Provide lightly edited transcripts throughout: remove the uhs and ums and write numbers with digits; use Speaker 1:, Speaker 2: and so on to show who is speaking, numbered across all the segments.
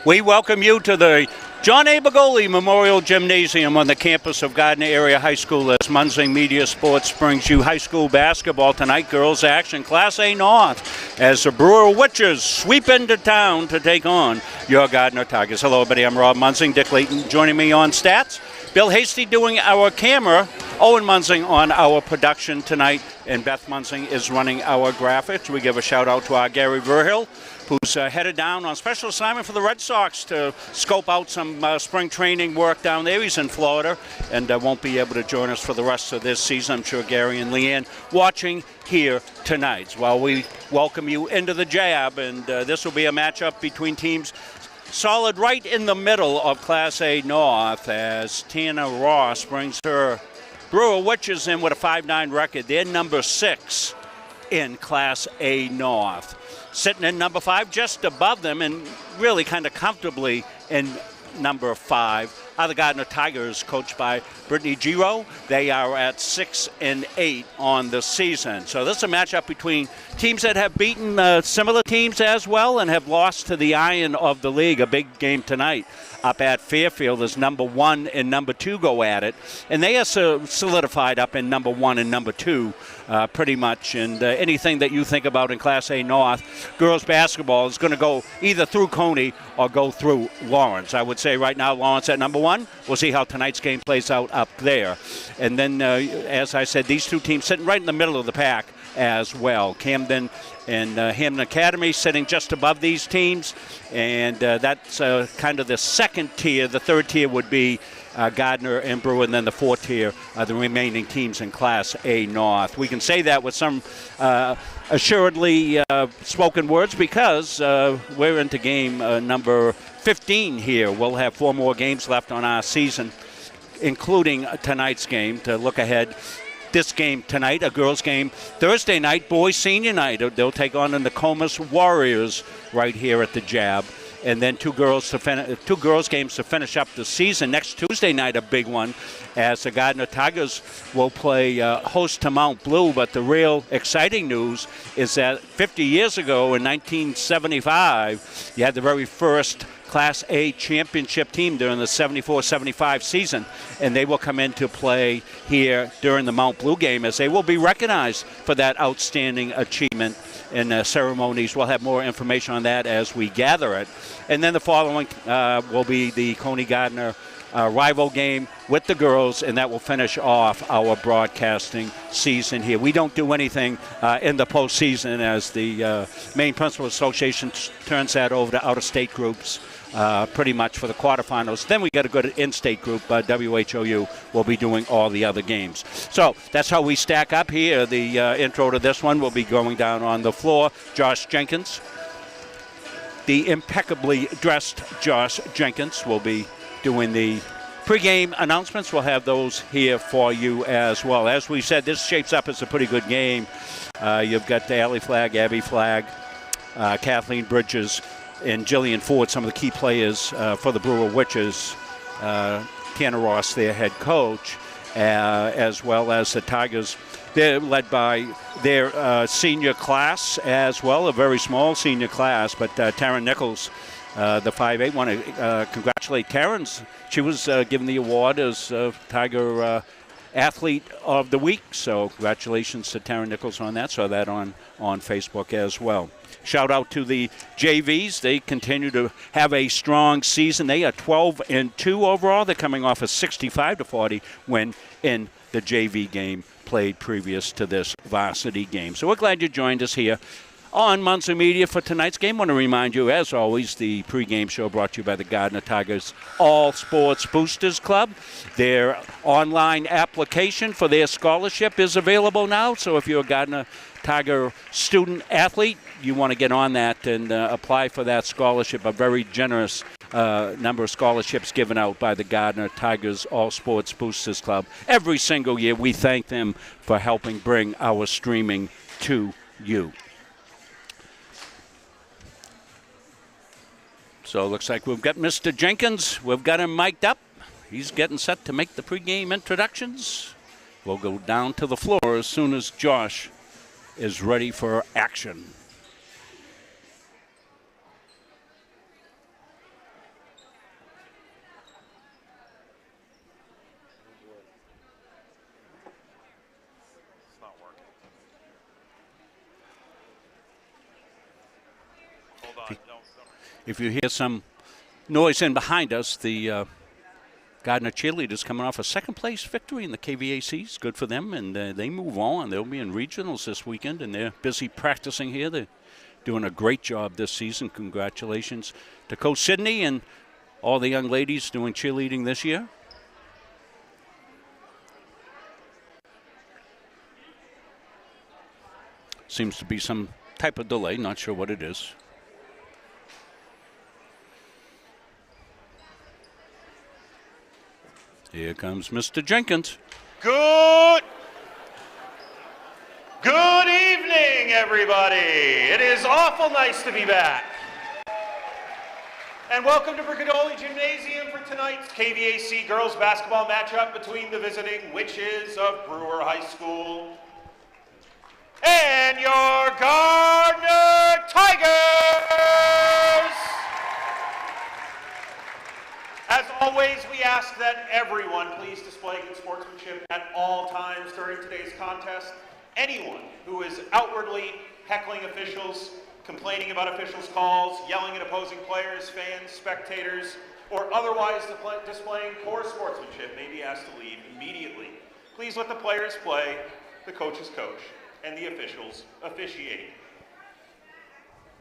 Speaker 1: We welcome you to the John A. Bagoli Memorial Gymnasium on the campus of Gardiner Area High School as Munzing Media Sports brings you high school basketball tonight. Girls action, Class A North, as the Brewer Witches sweep into town to take on your Gardiner Tigers. Hello, everybody. I'm Rob Munzing. Dick Layton joining me on stats. Bill Hasty doing our camera. Owen Munzing on our production tonight. And Beth Munzing is running our graphics. We give a shout out to our Gary Verhill, who's headed down on special assignment for the Red Sox to scope out some spring training work down there. He's in Florida and won't be able to join us for the rest of this season. I'm sure Gary and Leanne watching here tonight while we welcome you into the Jab. And this will be a matchup between teams solid right in the middle of Class A North as Tana Ross brings her Brewer Witches in with a 5-9 record. They're number 6 in Class A North. Sitting in number 5, just above them, and really kind of comfortably in number 5, are the Gardiner Tigers, coached by Brittany Giro. They are at 6-8 on the season. So this is a matchup between teams that have beaten similar teams as well and have lost to the Iron of the league. A big game tonight up at Fairfield as number 1 and number 2 go at it. And they are solidified up in number 1 and number 2 pretty much. And anything that you think about in Class A North, girls basketball is going to go either through Coney or go through Lawrence. I would say right now Lawrence at number 1. We'll see how tonight's game plays out up there. And then, as I said, these two teams sitting right in the middle of the pack as well. Camden and Hampton Academy sitting just above these teams. And that's kind of the second tier. The third tier would be Gardiner and Brewer, and then the fourth tier are the remaining teams in Class A North. We can say that with some assuredly spoken words because we're into game number 15 here. We'll have 4 more games left on our season, including tonight's game. To look ahead, this game tonight, a girls' game Thursday night, boys' senior night. They'll take on the Nokomis Warriors right here at the Jab. And then two girls games to finish up the season. Next Tuesday night, a big one, as the Gardiner Tigers will play host to Mount Blue. But the real exciting news is that 50 years ago in 1975, you had the very first Class A championship team during the 74-75 season, and they will come in to play here during the Mount Blue game as they will be recognized for that outstanding achievement in ceremonies. We'll have more information on that as we gather it. And then the following will be the Coney Gardiner rival game with the girls, and that will finish off our broadcasting season here. We don't do anything in the postseason as the Maine Principal Association turns that over to out-of-state groups pretty much for the quarterfinals. Then we got a good in-state group. WHOU will be doing all the other games. So that's how we stack up here. The intro to this one will be going down on the floor. Josh Jenkins, the impeccably dressed Josh Jenkins, will be doing the pregame announcements. We'll have those here for you as well. As we said, this shapes up as a pretty good game. You've got Allie Flagg, Abby Flagg, Kathleen Bridges, and Jillian Ford, some of the key players for the Brewer Witches. Tana Ross, their head coach, as well as the Tigers. They're led by their senior class as well, a very small senior class, but Taryn Nichols, the 5'8", want to congratulate Taryn. She was given the award as Tiger Athlete of the Week, so congratulations to Taryn Nichols on that. Saw that on Facebook as well. Shout out to the JVs. They continue to have a strong season. They are 12-2 overall. They're coming off a 65-40 win in the JV game played previous to this varsity game. So we're glad you joined us here on Munzing Media for tonight's game. I want to remind you, as always, the pregame show brought to you by the Gardiner Tigers All Sports Boosters Club. Their online application for their scholarship is available now. So if you're a Gardiner Tiger student athlete, you want to get on that and apply for that scholarship. A very generous number of scholarships given out by the Gardiner Tigers All Sports Boosters Club. Every single year, we thank them for helping bring our streaming to you. So it looks like we've got Mr. Jenkins. We've got him mic'd up. He's getting set to make the pregame introductions. We'll go down to the floor as soon as Josh is ready for action. if you hear some noise in behind us, the Gardiner cheerleaders coming off a second-place victory in the KVACs. Good for them, and they move on. They'll be in regionals this weekend, and they're busy practicing here. They're doing a great job this season. Congratulations to Coach Sidney and all the young ladies doing cheerleading this year. Seems to be some type of delay, not sure what it is. Here comes Mr. Jenkins.
Speaker 2: Good evening, everybody. It is awful nice to be back. And welcome to Brigadoli Gymnasium for tonight's KVAC girls basketball matchup between the visiting Witches of Brewer High School and your Gardiner Tigers. As always, we ask that everyone please display good sportsmanship at all times during today's contest. Anyone who is outwardly heckling officials, complaining about officials' calls, yelling at opposing players, fans, spectators, or otherwise displaying poor sportsmanship may be asked to leave immediately. Please let the players play, the coaches coach, and the officials officiate.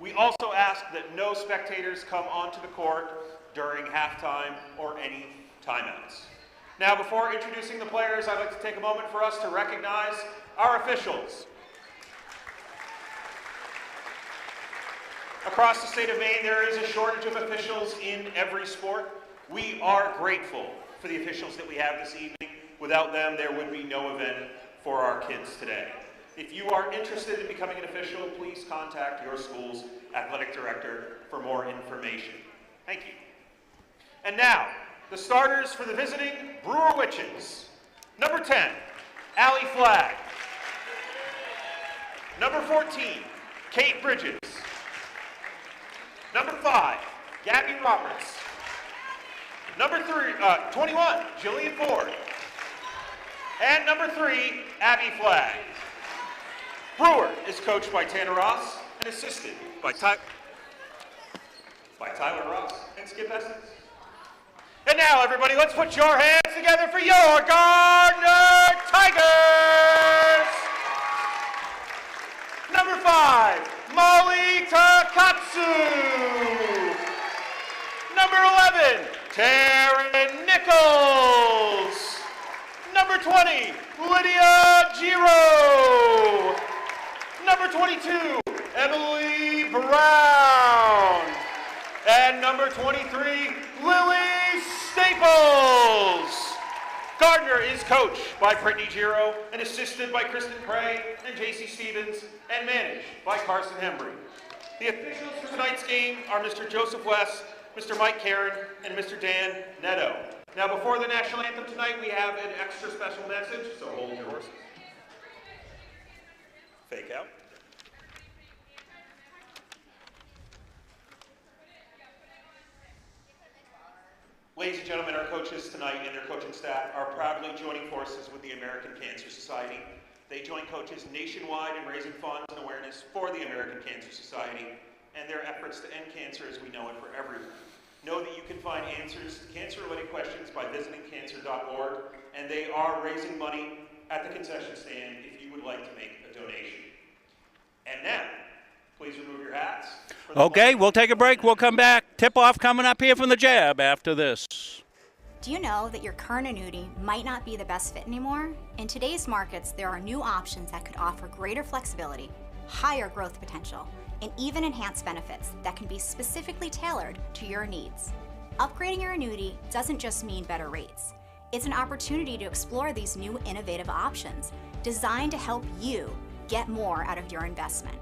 Speaker 2: We also ask that no spectators come onto the court during halftime or any timeouts. Now, before introducing the players, I'd like to take a moment for us to recognize our officials. Across the state of Maine, there is a shortage of officials in every sport. We are grateful for the officials that we have this evening. Without them, there would be no event for our kids today. If you are interested in becoming an official, please contact your school's athletic director for more information. Thank you. And now, the starters for the visiting Brewer Witches. Number 10, Allie Flagg. Number 14, Kate Bridges. Number 5, Gabby Roberts. Number 21, Jillian Ford. And number 3, Abby Flagg. Brewer is coached by Tanner Ross and assisted by Tyler Ross and Skip Estes. And now, everybody, let's put your hands together for your Gardiner Tigers! Number 5, Molly Takatsu. Number 11, Taryn Nichols. Number 20, Lydia Giro. Number 22, Emily Brown. And number 23, Lily Staples. Gardiner is coached by Brittany Giro and assisted by Kristen Cray and JC Stevens and managed by Carson Hembry. The officials for tonight's game are Mr. Joseph West, Mr. Mike Karen, and Mr. Dan Netto. Now, before the national anthem tonight, we have an extra special message, so hold your horses. Fake out. Ladies and gentlemen, our coaches tonight and their coaching staff are proudly joining forces with the American Cancer Society. They join coaches nationwide in raising funds and awareness for the American Cancer Society and their efforts to end cancer as we know it for everyone. Know that you can find answers to cancer-related questions by visiting cancer.org, and they are raising money at the concession stand if you would like to make a donation. And now, please remove your hats.
Speaker 1: Okay, we'll take a break. We'll come back. Tip-off coming up here from the Jab after this.
Speaker 3: Do you know that your current annuity might not be the best fit anymore? In today's markets, there are new options that could offer greater flexibility, higher growth potential, and even enhanced benefits that can be specifically tailored to your needs. Upgrading your annuity doesn't just mean better rates. It's an opportunity to explore these new innovative options designed to help you get more out of your investment.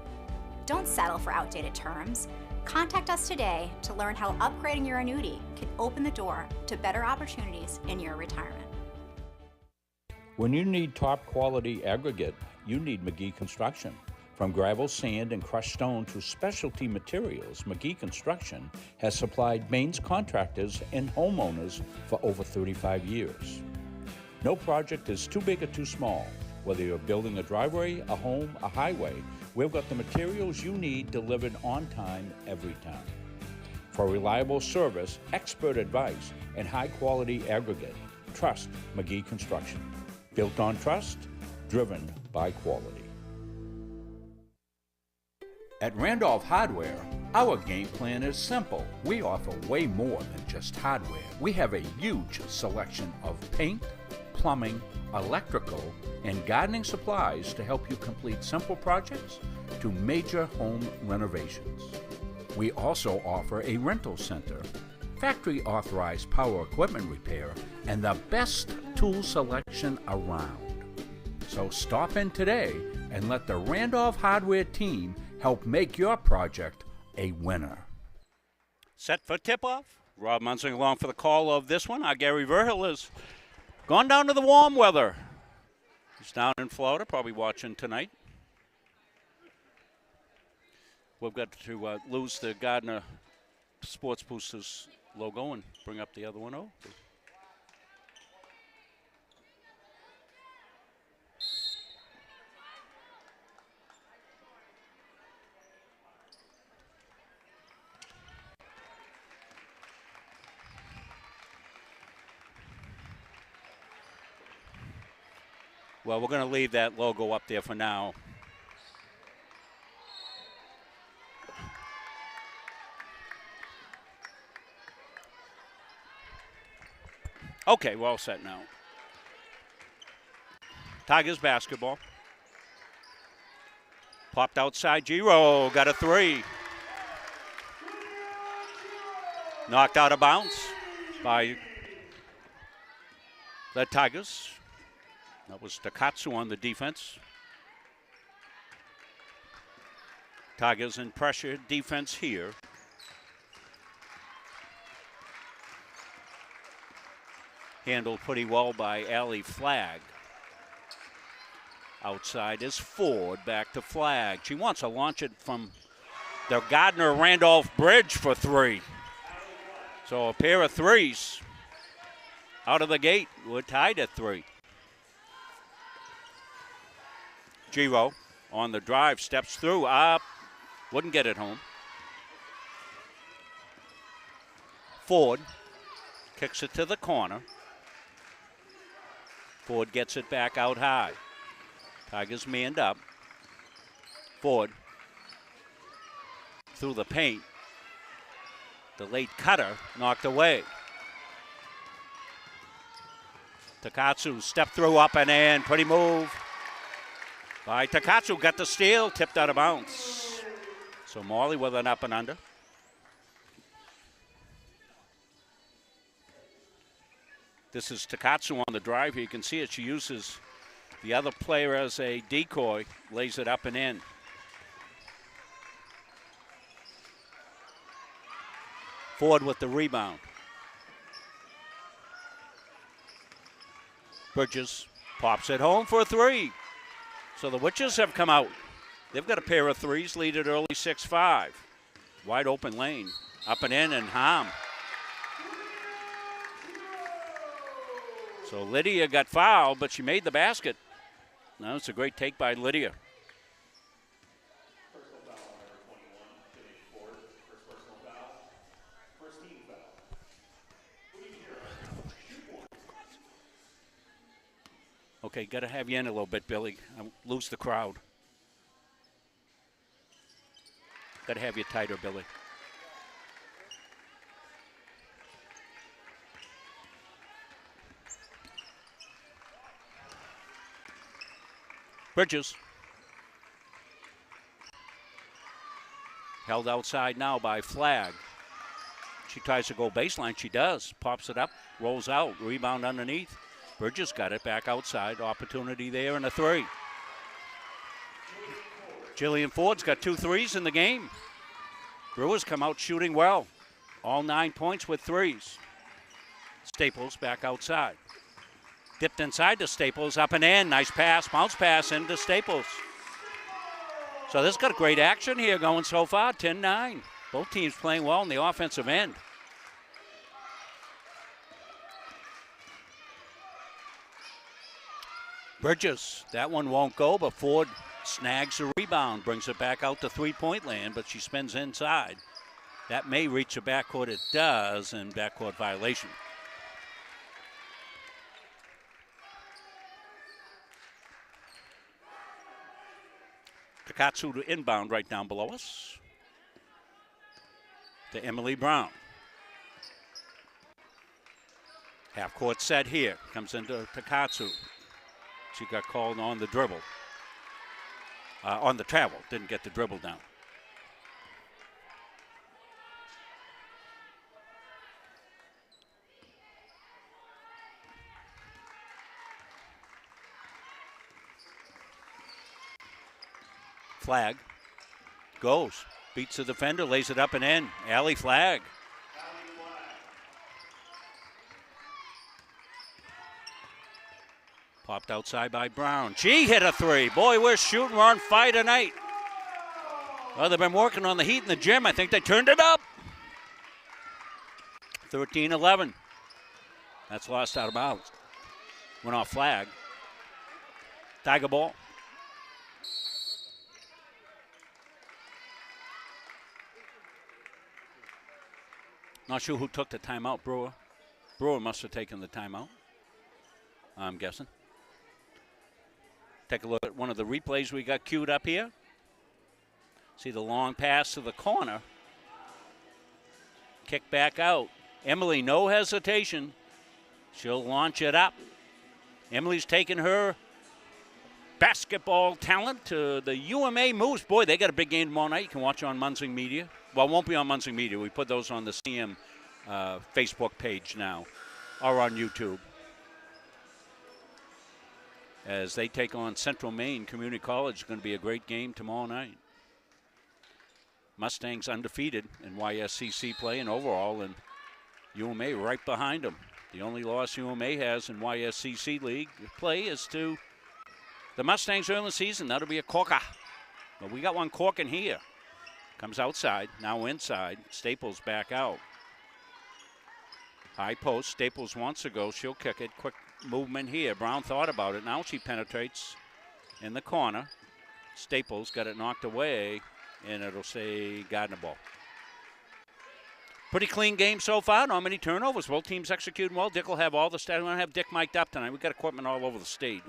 Speaker 3: Don't settle for outdated terms. Contact us today to learn how upgrading your annuity can open the door to better opportunities in your retirement.
Speaker 4: When you need top quality aggregate, you need McGee Construction. From gravel, sand, and crushed stone to specialty materials, McGee Construction has supplied Maine's contractors and homeowners for over 35 years. No project is too big or too small. Whether you're building a driveway, a home, a highway, we've got the materials you need delivered on time every time. For reliable service, expert advice, and high-quality aggregate, trust McGee Construction. Built on trust, driven by quality. At Randolph Hardware, our game plan is simple. We offer way more than just hardware. We have a huge selection of paint, plumbing, electrical, and gardening supplies to help you complete simple projects to major home renovations. We also offer a rental center, factory authorized power equipment repair, and the best tool selection around. So stop in today and let the Randolph Hardware team help make your project a winner.
Speaker 1: Set for tip-off. Rob Munzing along for the call of this one. Our Gary Verhill has gone down to the warm weather. He's down in Florida, probably watching tonight. We've got to lose the Gardiner Sports Boosters logo and bring up the other one. Oh. Well, we're going to leave that logo up there for now. Okay, we're all set now. Tigers basketball. Popped outside, Giro got a three. Knocked out of bounds by the Tigers. That was Takatsu on the defense. Tigers in pressure defense here. Handled pretty well by Allie Flagg. Outside is Ford, back to Flagg. She wants to launch it from the Gardner-Randolph bridge for three. So a pair of threes out of the gate. We're tied at three. Giro on the drive, steps through, up, wouldn't get it home. Ford kicks it to the corner. Ford gets it back out high. Tigers manned up. Ford through the paint. The late cutter knocked away. Takatsu step through, up and in, pretty move by Takatsu, got the steal, tipped out of bounds. So Morley with an up and under. This is Takatsu on the drive here. You can see it. She uses the other player as a decoy, lays it up and in. Ford with the rebound. Bridges pops it home for a three. So the Witches have come out. They've got a pair of threes, lead it early 6-5. Wide open lane, up and in, and Ham. So Lydia got fouled, but she made the basket. Now it's a great take by Lydia. Okay, got to have you in a little bit, Billy. Lose the crowd. Got to have you tighter, Billy. Bridges. Held outside now by Flagg. She tries to go baseline. She does. Pops it up, rolls out, rebound underneath. Bridges got it back outside. Opportunity there and a three. Jillian Ford's got 2 threes in the game. Brewers come out shooting well. All 9 points with threes. Staples back outside. Dipped inside to Staples, up and in. Nice pass, bounce pass into Staples. So this got great action here going so far, 10-9. Both teams playing well in the offensive end. Bridges, that one won't go, but Ford snags the rebound, brings it back out to three-point land, but she spins inside. That may reach the backcourt. It does, and backcourt violation. Takatsu to inbound right down below us. To Emily Brown. Half court set here. Comes into Takatsu. She got called on the dribble. On the travel. Didn't get the dribble down. Flag. Goes. Beats the defender. Lays it up and in. Alley flag. Popped outside by Brown. She hit a three. Boy, we're shooting. We're on fire tonight. Well, they've been working on the heat in the gym. I think they turned it up. 13-11. That's lost out of bounds. Went off flag. Tiger ball. Not sure who took the timeout, Brewer. Brewer must have taken the timeout, I'm guessing. Take a look at one of the replays we got queued up here. See the long pass to the corner. Kick back out. Emily, no hesitation. She'll launch it up. Emily's taking her basketball talent to the UMA Moose. Boy, they got a big game tomorrow night. You can watch on Munzing Media. Well, it won't be on Munzing Media. We put those on the CM Facebook page now, or on YouTube. As they take on Central Maine Community College. It's going to be a great game tomorrow night. Mustangs undefeated in YSCC play and overall, and UMA right behind them. The only loss UMA has in YSCC league play is to the Mustangs early in the season. That'll be a corker. But we got one corking here. Comes outside, now inside. Staples back out. High post. Staples wants to go. She'll kick it. Quick movement here. Brown thought about it. Now she penetrates in the corner. Staples got it knocked away, and it'll say Gardiner ball. Pretty clean game so far. Not many turnovers. Both teams executing well. Dick will have all the stats. We don't have Dick mic'd up tonight. We've got equipment all over the state.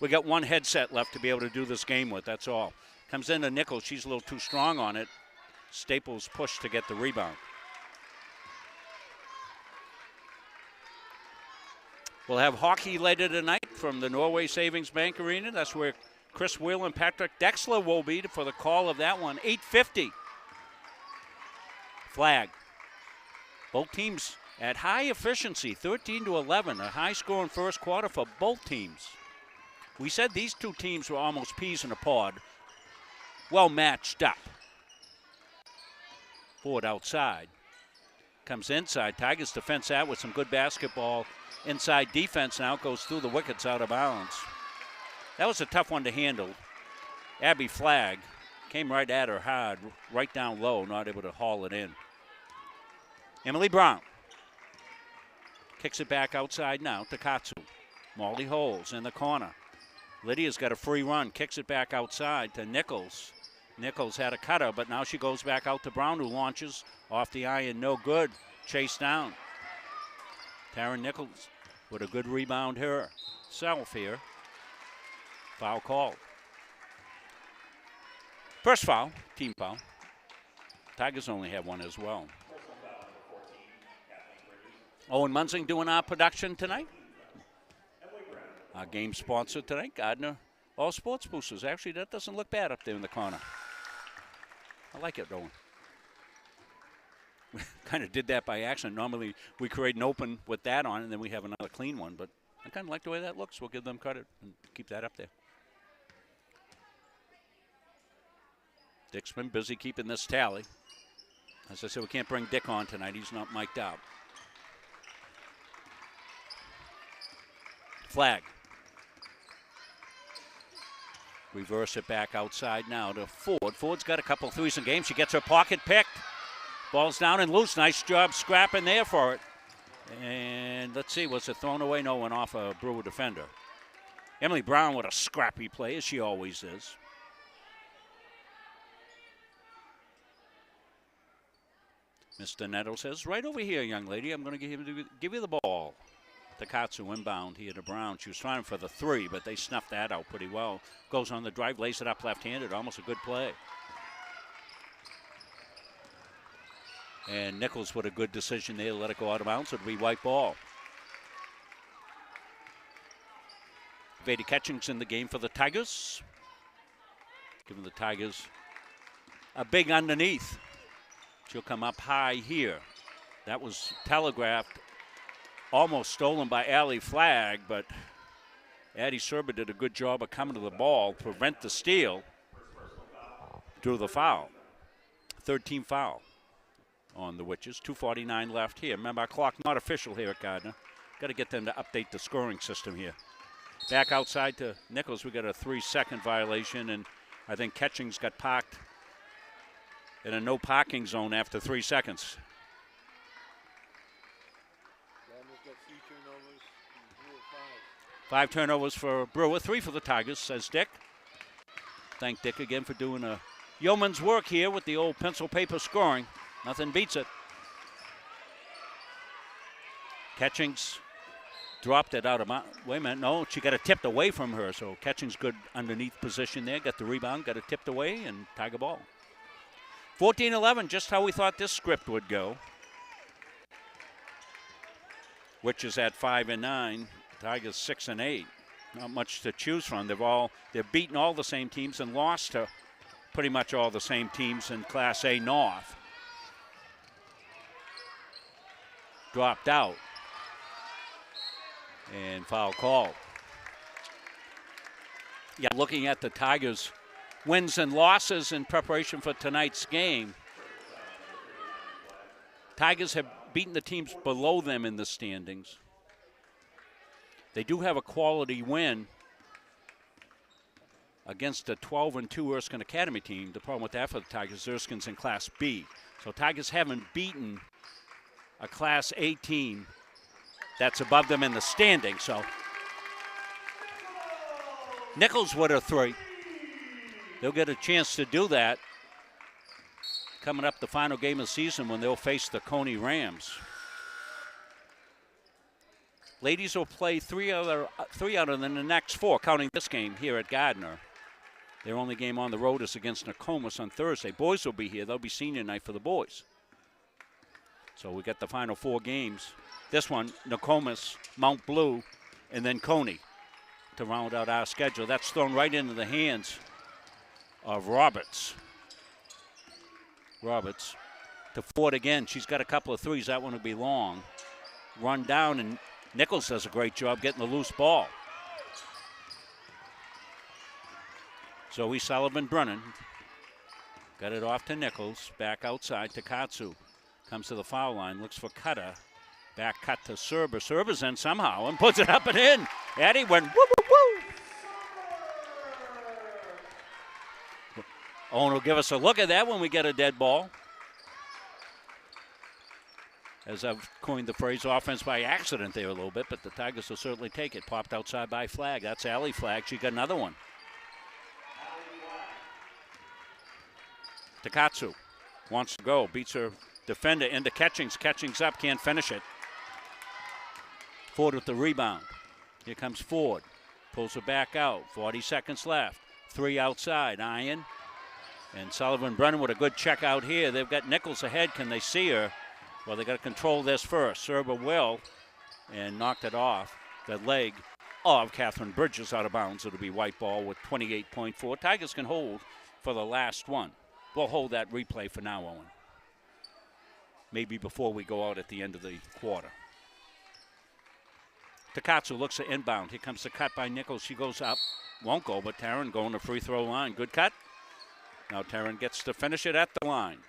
Speaker 1: We got one headset left to be able to do this game with. That's all. Comes into Nichols. She's a little too strong on it. Staples pushed to get the rebound. We'll have hockey later tonight from the Norway Savings Bank Arena. That's where Chris Wheel and Patrick Dexler will be for the call of that one. 8:50. Flag. Both teams at high efficiency, 13-11, a high-scoring first quarter for both teams. We said these two teams were almost peas in a pod. Well matched up. Ford outside. Comes inside. Tigers defense out with some good basketball. Inside defense now goes through the wickets out of bounds. That was a tough one to handle. Abby Flagg came right at her hard, right down low, not able to haul it in. Emily Brown kicks it back outside now to Katsu. Molly Holes in the corner. Lydia's got a free run, kicks it back outside to Nichols. Nichols had a cutter, but now she goes back out to Brown, who launches off the iron, no good. Chased down. Taryn Nichols with a good rebound herself here. Foul called. First foul, team foul. Tigers only have one as well. Owen Munzing doing our production tonight. Our game sponsor tonight, Gardiner All Sports Boosters. Actually, that doesn't look bad up there in the corner. I like it, Owen. We kind of did that by accident. Normally, we create an open with that on, and then we have another clean one. But I kind of like the way that looks. We'll give them credit and keep that up there. Dick's been busy keeping this tally. As I said, we can't bring Dick on tonight. He's not mic'd out. Flag. Reverse it back outside now to Ford. Ford's got a couple threes in game. She gets her pocket picked. Ball's down and loose. Nice job scrapping there for it. And let's see, was it thrown away? No, went off a Brewer defender. Emily Brown with a scrappy play, as she always is. Mr. Netto says, right over here, young lady. I'm going to give you the ball. Takatsu inbound here to Brown. She was trying for the 3, but they snuffed that out pretty well. Goes on the drive, lays it up left-handed. Almost a good play. And Nichols with a good decision there to let it go out of bounds. It'll be white ball. Veda Ketching's in the game for the Tigers. Giving the Tigers a big underneath. She'll come up high here. That was telegraphed. Almost stolen by Allie Flagg, but Addie Serber did a good job of coming to the ball, prevent the steal, drew the foul. 13 foul on the Witches. 2:49 left here. Remember, our clock not official here at Gardiner. Got to get them to update the scoring system here. Back outside to Nichols. We got a 3-second violation, and I think Ketching's got parked in a no parking zone after 3 seconds. 5 turnovers for Brewer, 3 for the Tigers, says Dick. Thank Dick again for doing a yeoman's work here with the old pencil paper scoring. Nothing beats it. Ketching's dropped it out of wait a minute, no, she got it tipped away from her, so Ketching's good underneath position there, got the rebound, got it tipped away, and Tiger ball. 14-11, just how we thought this script would go. Witches at 5-9. Tigers 6-8. Not much to choose from. They've beaten all the same teams and lost to pretty much all the same teams in Class A North. Dropped out. And foul call. Yeah, looking at the Tigers' wins and losses in preparation for tonight's game. Tigers have beaten the teams below them in the standings. They do have a quality win against a 12-2 Erskine Academy team. The problem with that for the Tigers, Erskine's in Class B. So Tigers haven't beaten a Class A team that's above them in the standing. So Nichols with a 3. They'll get a chance to do that coming up the final game of the season when they'll face the Coney Rams. Ladies will play three out of the next 4, counting this game here at Gardiner. Their only game on the road is against Nokomis on Thursday. Boys will be here. They'll be senior night for the boys. So we got the final 4 games. This one, Nokomis, Mount Blue, and then Coney to round out our schedule. That's thrown right into the hands of Roberts. Roberts to Ford again. She's got a couple of 3s. That one will be long. Run down, and Nichols does a great job getting the loose ball. Zoe Sullivan-Brennan got it off to Nichols. Back outside to Katsu. Comes to the foul line, looks for Cutter. Back cut to Serber. Serber's in somehow and puts it up and in. Addie went woo, woo, woo. Owen will give us a look at that when we get a dead ball. As I've coined the phrase, offense by accident there a little bit, but the Tigers will certainly take it. Popped outside by Flagg. That's Allie Flagg. She got another one. Takatsu wants to go. Beats her defender into Ketchings. Ketchings up, can't finish it. Ford with the rebound. Here comes Ford. Pulls her back out. 40 seconds left. 3 outside. Iron. And Sullivan-Brennan with a good check out here. They've got Nichols ahead. Can they see her? Well, they got to control this first. Serber will, and knocked it off. The leg of Catherine Bridges out of bounds. It'll be white ball with 28.4. Tigers can hold for the last one. We'll hold that replay for now, Owen. Maybe before we go out at the end of the quarter. Takatsu looks at inbound. Here comes the cut by Nichols. She goes up. Won't go, but Taryn going to free throw line. Good cut. Now Taryn gets to finish it at the line.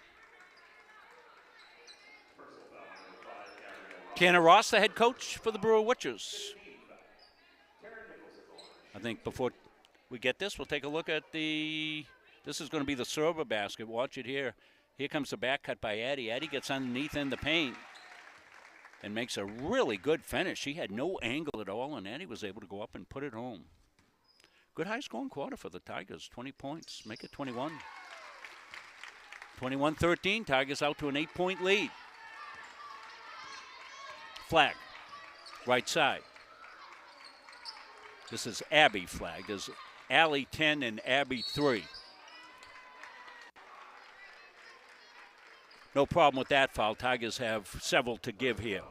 Speaker 1: Tanner Ross, the head coach for the Brewer Witches. I think before we get this, we'll take a look at this is going to be the Serber basket. Watch it here. Here comes the back cut by Addie. Addie gets underneath in the paint and makes a really good finish. She had no angle at all, and Addie was able to go up and put it home. Good high-scoring quarter for the Tigers. 20 points. Make it 21. 21-13, Tigers out to an 8-point lead. Flag, right side. This is Abby flag. There's Allie 10 and Abby 3. No problem with that foul. Tigers have several to give here.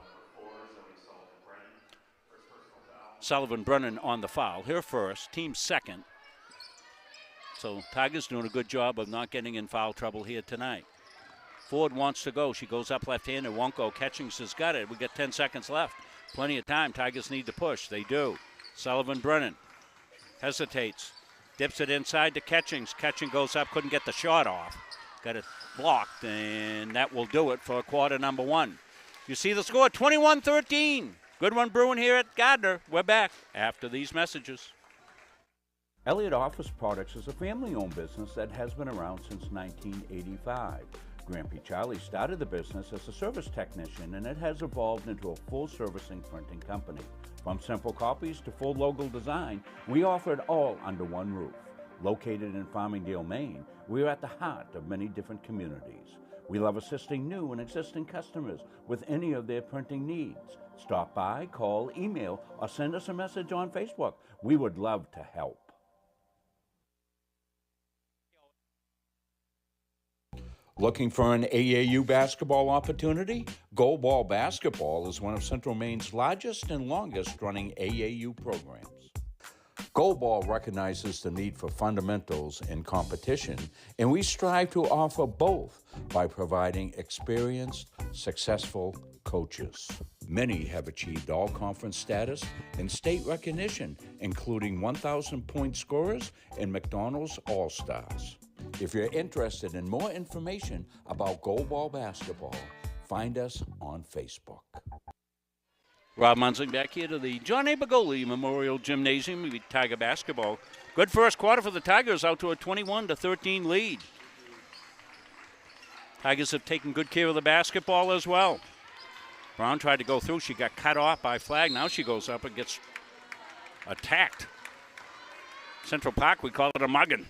Speaker 1: Sullivan Brennan on the foul. Her first, team second. So Tigers doing a good job of not getting in foul trouble here tonight. Ford wants to go. She goes up left-handed, won't go. Catchings has got it. We got 10 seconds left. Plenty of time. Tigers need to push. They do. Sullivan Brennan hesitates. Dips it inside to Catchings. Catching goes up, couldn't get the shot off. Got it blocked, and that will do it for quarter number one. You see the score, 21-13. Good one brewing here at Gardiner. We're back after these messages.
Speaker 4: Elliott Office Products is a family-owned business that has been around since 1985. Grandpa Charlie started the business as a service technician, and it has evolved into a full-servicing printing company. From simple copies to full logo design, we offer it all under one roof. Located in Farmingdale, Maine, we are at the heart of many different communities. We love assisting new and existing customers with any of their printing needs. Stop by, call, email, or send us a message on Facebook. We would love to help. Looking for an AAU basketball opportunity? Go Ball Basketball is one of Central Maine's largest and longest running AAU programs. Go Ball recognizes the need for fundamentals in competition, and we strive to offer both by providing experienced, successful coaches. Many have achieved all-conference status and state recognition, including 1,000-point scorers and McDonald's All-Stars. If you're interested in more information about Go Ball Basketball, find us on Facebook.
Speaker 1: Rob Munzing back here to the John A. Bagoli Memorial Gymnasium with Tiger basketball. Good first quarter for the Tigers, out to a 21-13 lead. Tigers have taken good care of the basketball as well. Brown tried to go through. She got cut off by flag. Now she goes up and gets attacked. Central Park, we call it a mugging.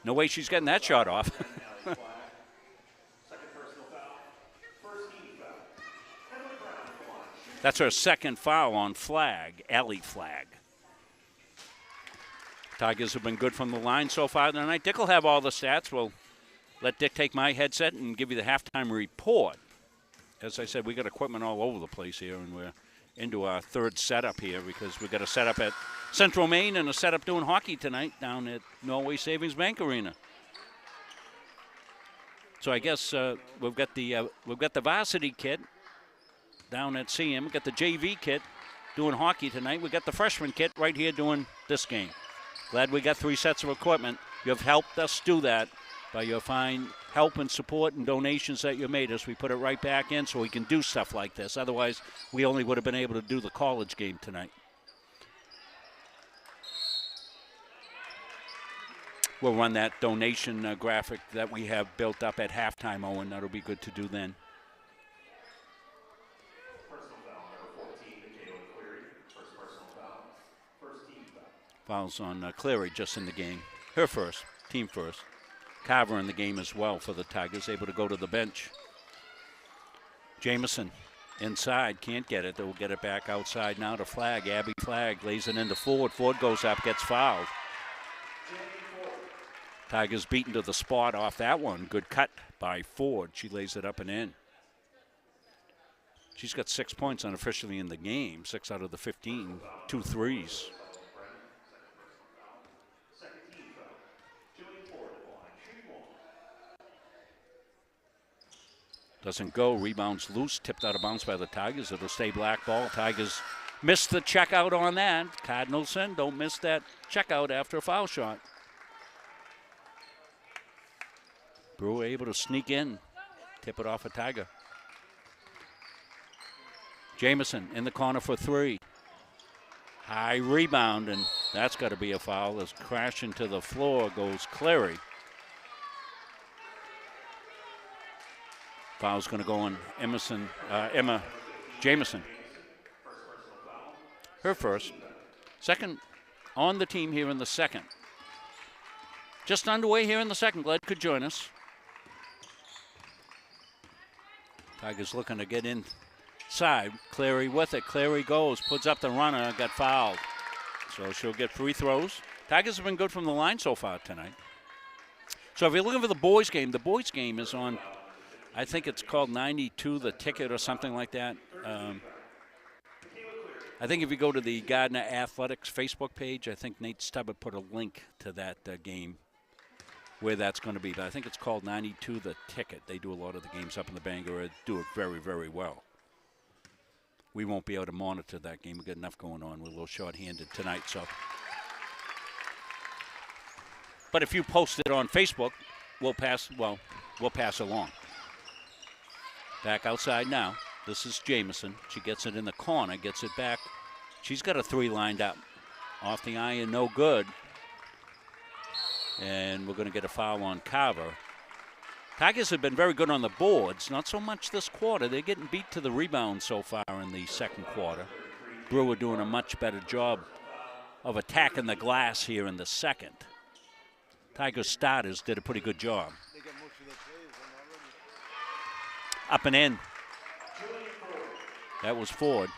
Speaker 1: No way she's getting that shot off. That's her second foul on flag, alley flag. Tigers have been good from the line so far tonight. Dick will have all the stats. We'll let Dick take my headset and give you the halftime report. As I said, we got equipment all over the place here, and we're into our third setup here because we got a setup at Central Maine and a setup doing hockey tonight down at Norway Savings Bank Arena. So I guess we've got the varsity kit down at CM. We got the JV kit doing hockey tonight. We got the freshman kit right here doing this game. Glad we got 3 sets of equipment. You've helped us do that by your fine help and support and donations that you made us. We put it right back in so we can do stuff like this. Otherwise, we only would have been able to do the college game tonight. We'll run that donation graphic that we have built up at halftime, Owen. That'll be good to do then. Fouls on Cleary just in the game. Her first, team first. Carver in the game as well for the Tigers, able to go to the bench. Jamison inside, can't get it. They'll get it back outside now to Flag. Abby Flag lays it into Ford. Ford goes up, gets fouled. Tigers beaten to the spot off that one. Good cut by Ford. She lays it up and in. She's got 6 points unofficially in the game. 6 out of the 15, 2 threes. Doesn't go, rebounds loose, tipped out of bounds by the Tigers. It'll stay black ball. Tigers missed the checkout on that. Cardinalson don't miss that checkout after a foul shot. Brewer able to sneak in, tip it off a Tiger. Jamison in the corner for 3. High rebound, and that's got to be a foul. As crashing to the floor goes Cleary. Foul's going to go on Emma Jamison. Her first. Second on the team here in the second. Just underway here in the second. Glad could join us. Tigers looking to get inside. Cleary with it. Cleary goes, puts up the runner, got fouled. So she'll get free throws. Tigers have been good from the line so far tonight. So if you're looking for the boys game is on, I think it's called 92 The Ticket or something like that. I think if you go to the Gardiner Athletics Facebook page, I think Nate Stubbard put a link to that game where that's going to be. But I think it's called 92 The Ticket. They do a lot of the games up in the Bangor. Do it very, very well. We won't be able to monitor that game. We've got enough going on. We're a little short-handed tonight. So, but if you post it on Facebook, we'll pass along. Back outside now. This is Jamison. She gets it in the corner, gets it back. She's got a three lined up. Off the iron, no good. And we're going to get a foul on Carver. Tigers have been very good on the boards, not so much this quarter. They're getting beat to the rebound so far in the second quarter. Brewer doing a much better job of attacking the glass here in the second. Tigers starters did a pretty good job. Up and in. That was Ford.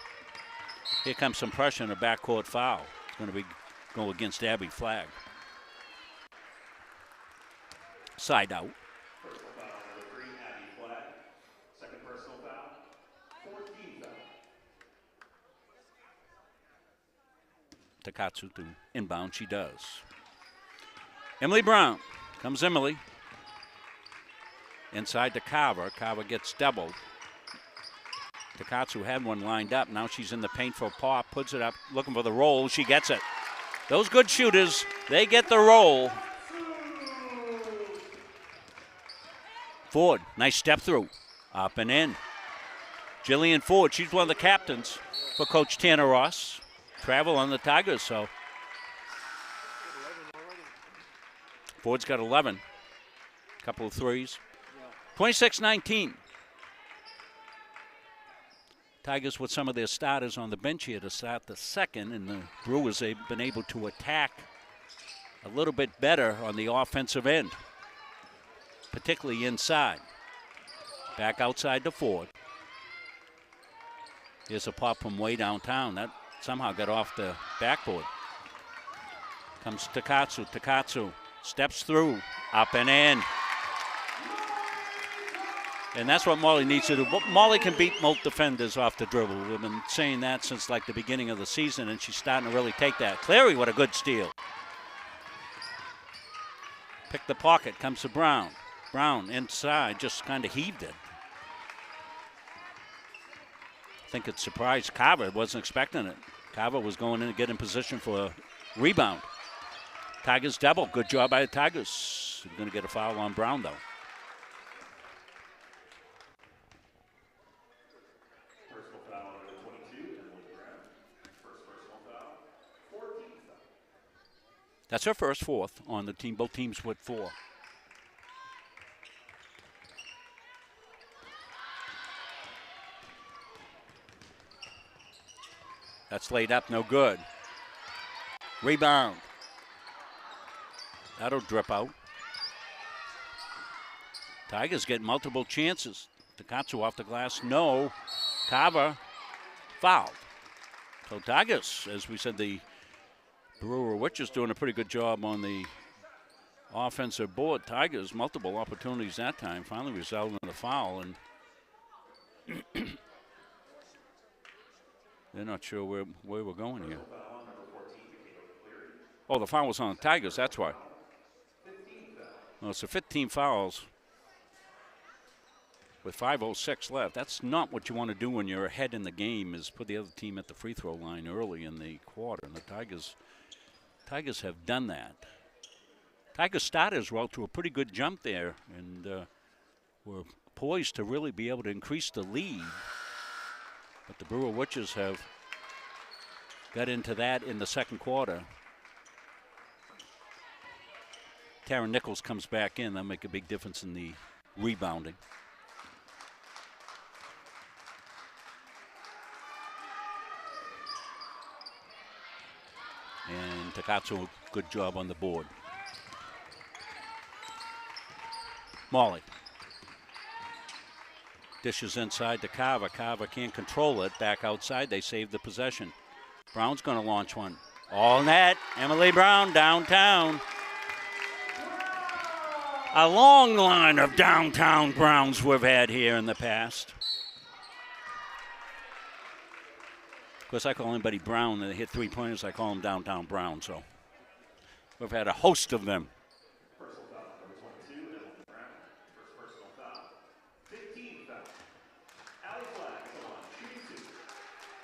Speaker 1: Here comes some pressure and a backcourt foul. It's going to be go against Abby Flagg. Side out.
Speaker 2: Personal foul number 3, Abby Flagg. Second personal foul, 14 foul.
Speaker 1: Takatsu to inbound. She does. Emily Brown. Comes Emily. Inside to Carver. Carver gets doubled. Takatsu had one lined up. Now she's in the paint for a pop. Puts it up, looking for the roll. She gets it. Those good shooters, they get the roll. Ford, nice step through. Up and in. Jillian Ford, she's one of the captains for Coach Tanner Ross. Travel on the Tigers, so. Ford's got 11. Couple of threes. 26-19. Tigers with some of their starters on the bench here to start the second, and the Brewers have been able to attack a little bit better on the offensive end, particularly inside. Back outside to Ford. Here's a pop from way downtown. That somehow got off the backboard. Comes Takatsu. Takatsu steps through, up and in. And that's what Molly needs to do. Molly can beat most defenders off the dribble. We've been saying that since like the beginning of the season, and she's starting to really take that. Cleary, what a good steal. Pick the pocket, comes to Brown. Brown inside, just kind of heaved it. I think it surprised Carver, wasn't expecting it. Carver was going in to get in position for a rebound. Tigers double, good job by the Tigers. They're going to get a foul on Brown though. That's her first fourth on the team. Both teams with 4. That's laid up, no good. Rebound. That'll drip out. Tigers get multiple chances. Takatsu off the glass, no. Carver fouled. So Tigers, as we said, the Brewer Witches doing a pretty good job on the offensive board. Tigers, multiple opportunities that time, finally resulting in the foul, and they're not sure where we're going here. Oh, the foul was on the Tigers, that's why. Well, so 15 fouls with 5:06 left. That's not what you want to do when you're ahead in the game, is put the other team at the free throw line early in the quarter, and the Tigers have done that. Tigers starters were out to a pretty good jump there and were poised to really be able to increase the lead. But the Brewer Witches have got into that in the second quarter. Taryn Nichols comes back in. That'll make a big difference in the rebounding. And Takatsu, good job on the board. Molly. Dishes inside to Carver. Carver can't control it. Back outside, they save the possession. Brown's going to launch one. All net. Emily Brown downtown. A long line of downtown Browns we've had here in the past. Of course, I call anybody Brown and they hit three-pointers. I call them downtown Brown, so we've had a host of them.
Speaker 2: Personal foul, number 22, Emily Brown. First personal foul. 15 foul. Allie Flag at the line, shooting 2.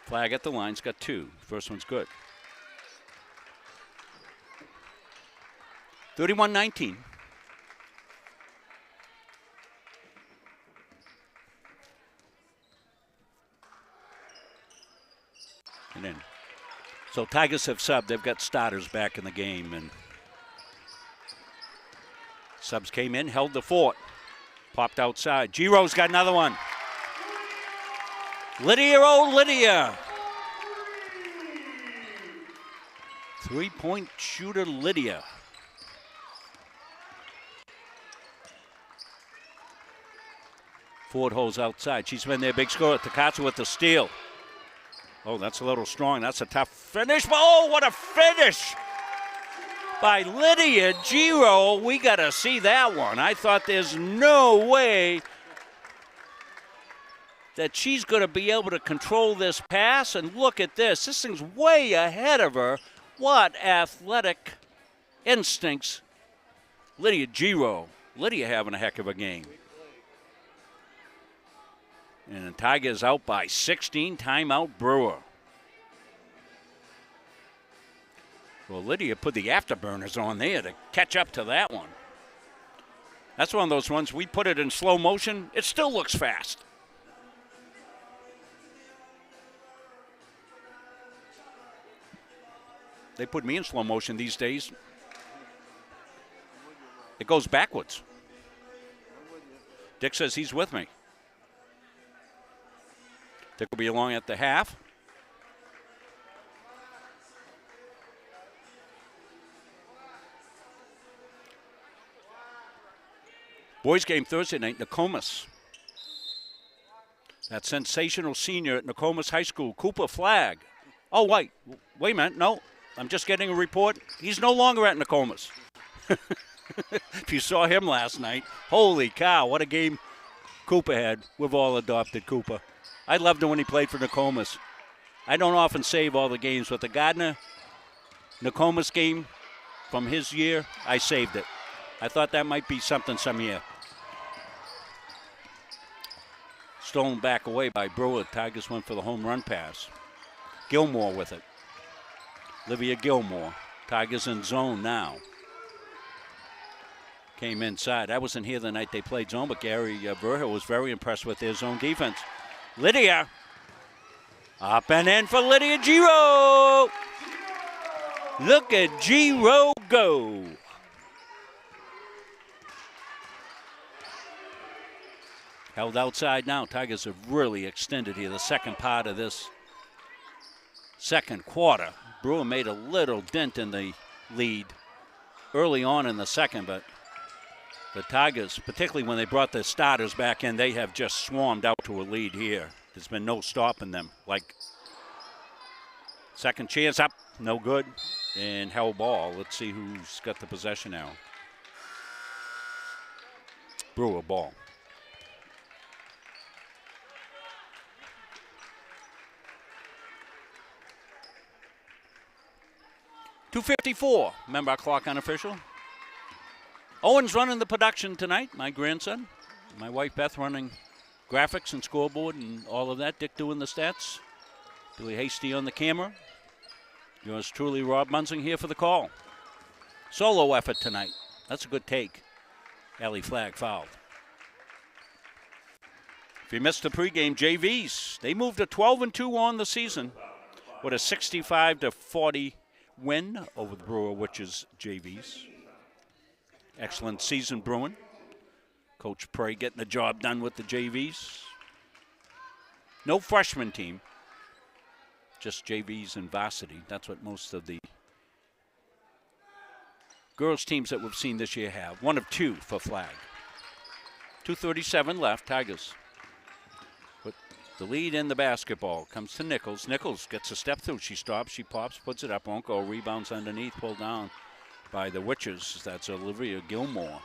Speaker 1: Flag at the line's got 2. First one's good. 31-19. And in. So Tigers have subbed. They've got starters back in the game. And subs came in, held the fort. Popped outside. Giro's got another one. Lydia, oh Lydia. 3-point shooter Lydia. Ford holds outside. She's been their big scorer. Takatsu with the steal. Oh, that's a little strong. That's a tough finish. Oh, what a finish by Lydia Giro. We got to see that one. I thought there's no way that she's going to be able to control this pass. And look at this. This thing's way ahead of her. What athletic instincts. Lydia Giro. Lydia having a heck of a game. And the Tigers out by 16, timeout Brewer. Well, Lydia put the afterburners on there to catch up to that one. That's one of those ones, we put it in slow motion, it still looks fast. They put me in slow motion these days. It goes backwards. Dick says he's with me. Dick will be along at the half. Boys game Thursday night, Nokomis. That sensational senior at Nokomis High School, Cooper Flagg. Oh, wait a minute, no. I'm just getting a report. He's no longer at Nokomis. If you saw him last night, holy cow, what a game Cooper had. We've all adopted Cooper. I loved him when he played for Nokomis. I don't often save all the games, but the Gardiner Nokomis game from his year, I saved it. I thought that might be something some year. Stolen back away by Brewer. Tigers went for the home run pass. Gilmore with it. Olivia Gilmore. Tigers in zone now. Came inside. I wasn't here the night they played zone, but Gary Verhill was very impressed with their zone defense. Lydia. Up and in for Lydia Giro. Look at Giro go. Held outside now. Tigers have really extended here the second part of this second quarter. Brewer made a little dent in the lead early on in the second, but the Tigers, particularly when they brought the starters back in, they have just swarmed out to a lead here. There's been no stopping them. Like, second chance up, no good, and held ball. Let's see who's got the possession now. Brewer ball. .254. Remember our clock unofficial? Owen's running the production tonight, my grandson. My wife Beth running graphics and scoreboard and all of that. Dick doing the stats. Billy Hasty on the camera. Yours truly, Rob Munzing, here for the call. Solo effort tonight. That's a good take. Allie Flagg fouled. If you missed the pregame, JVs, they moved to 12-2 on the season with a 65-40 win over the Brewer, which is JVs. Excellent season brewing. Coach Prey getting the job done with the JVs. No freshman team, just JVs and varsity. That's what most of the girls teams that we've seen this year have. One of two for Flagg. 2:37 left. Tigers put the lead in the basketball. Comes to Nichols. Nichols gets a step through. She stops, she pops, puts it up, won't go. Rebounds underneath, pulled down by the Witches. That's Olivia Gilmore.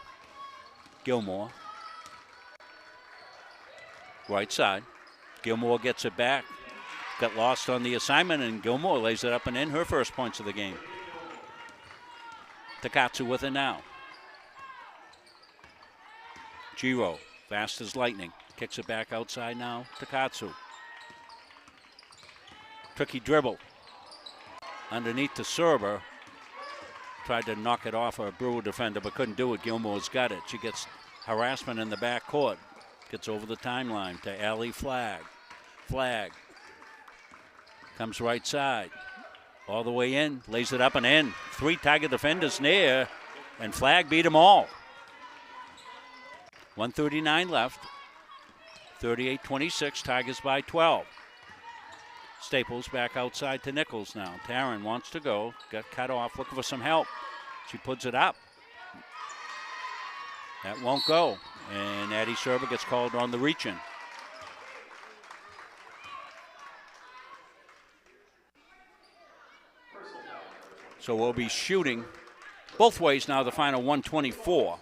Speaker 1: Gilmore. Right side. Gilmore gets it back. Got lost on the assignment, and Gilmore lays it up and in. Her first points of the game. Takatsu with it now. Giro, fast as lightning. Kicks it back outside now. Takatsu. Tricky dribble. Underneath to Serber. Tried to knock it off a Brewer defender, but couldn't do it. Gilmore's got it. She gets harassment in the back court. Gets over the timeline to Allie Flagg. Flagg comes right side. All the way in. Lays it up and in. 3 Tiger defenders near. And Flagg beat them all. 1:39 left. 38-26. Tigers by 12. Staples back outside to Nichols now. Taryn wants to go. Got cut off. Looking for some help. She puts it up. That won't go. And Addie Serber gets called on the reach-in. So we'll be shooting both ways now, the final 124.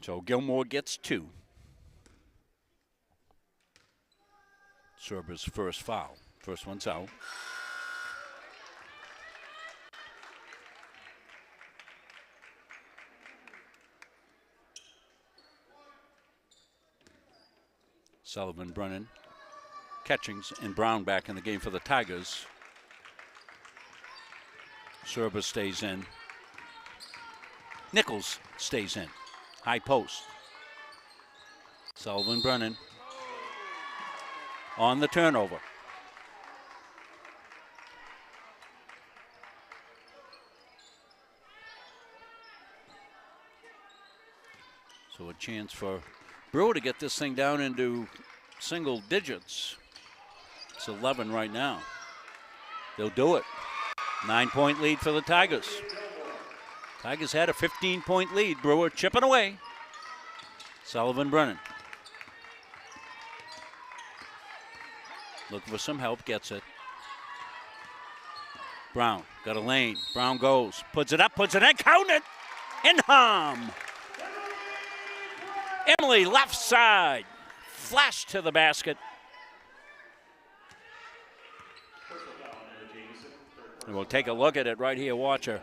Speaker 1: So Gilmore gets 2. Serber's first foul. First one's out. Sullivan, Brennan, Catchings, and Brown back in the game for the Tigers. Serber stays in. Nichols stays in. High post. Sullivan, Brennan on the turnover. So a chance for Brewer to get this thing down into single digits. It's 11 right now. They'll do it. 9-point lead for the Tigers. Tigers had a 15-point lead. Brewer chipping away. Sullivan, Brennan. Looking for some help, gets it. Brown, got a lane. Brown goes, puts it up, puts it in, count it! In-hum! Emily, left side. Flash to the basket. And we'll take a look at it right here, watch her.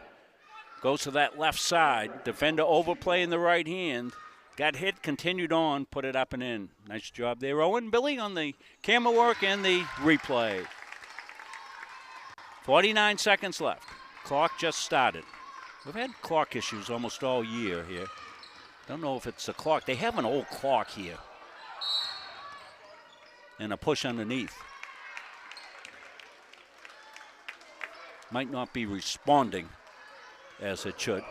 Speaker 1: Goes to that left side. Defender overplaying the right hand. Got hit, continued on, put it up and in. Nice job there, Owen. Billy on the camera work and the replay. 49 seconds left. Clock just started. We've had clock issues almost all year here. Don't know if it's a clock. They have an old clock here. And a push underneath. Might not be responding as it should.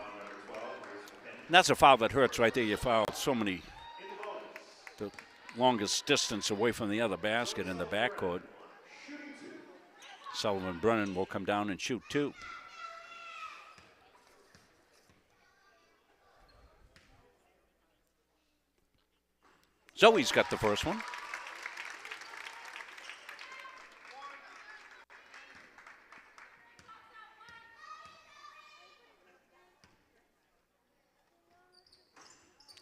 Speaker 1: And that's a foul that hurts right there. You foul so many, the longest distance away from the other basket in the backcourt. Sullivan Brennan will come down and shoot 2. Zoe's got the first one.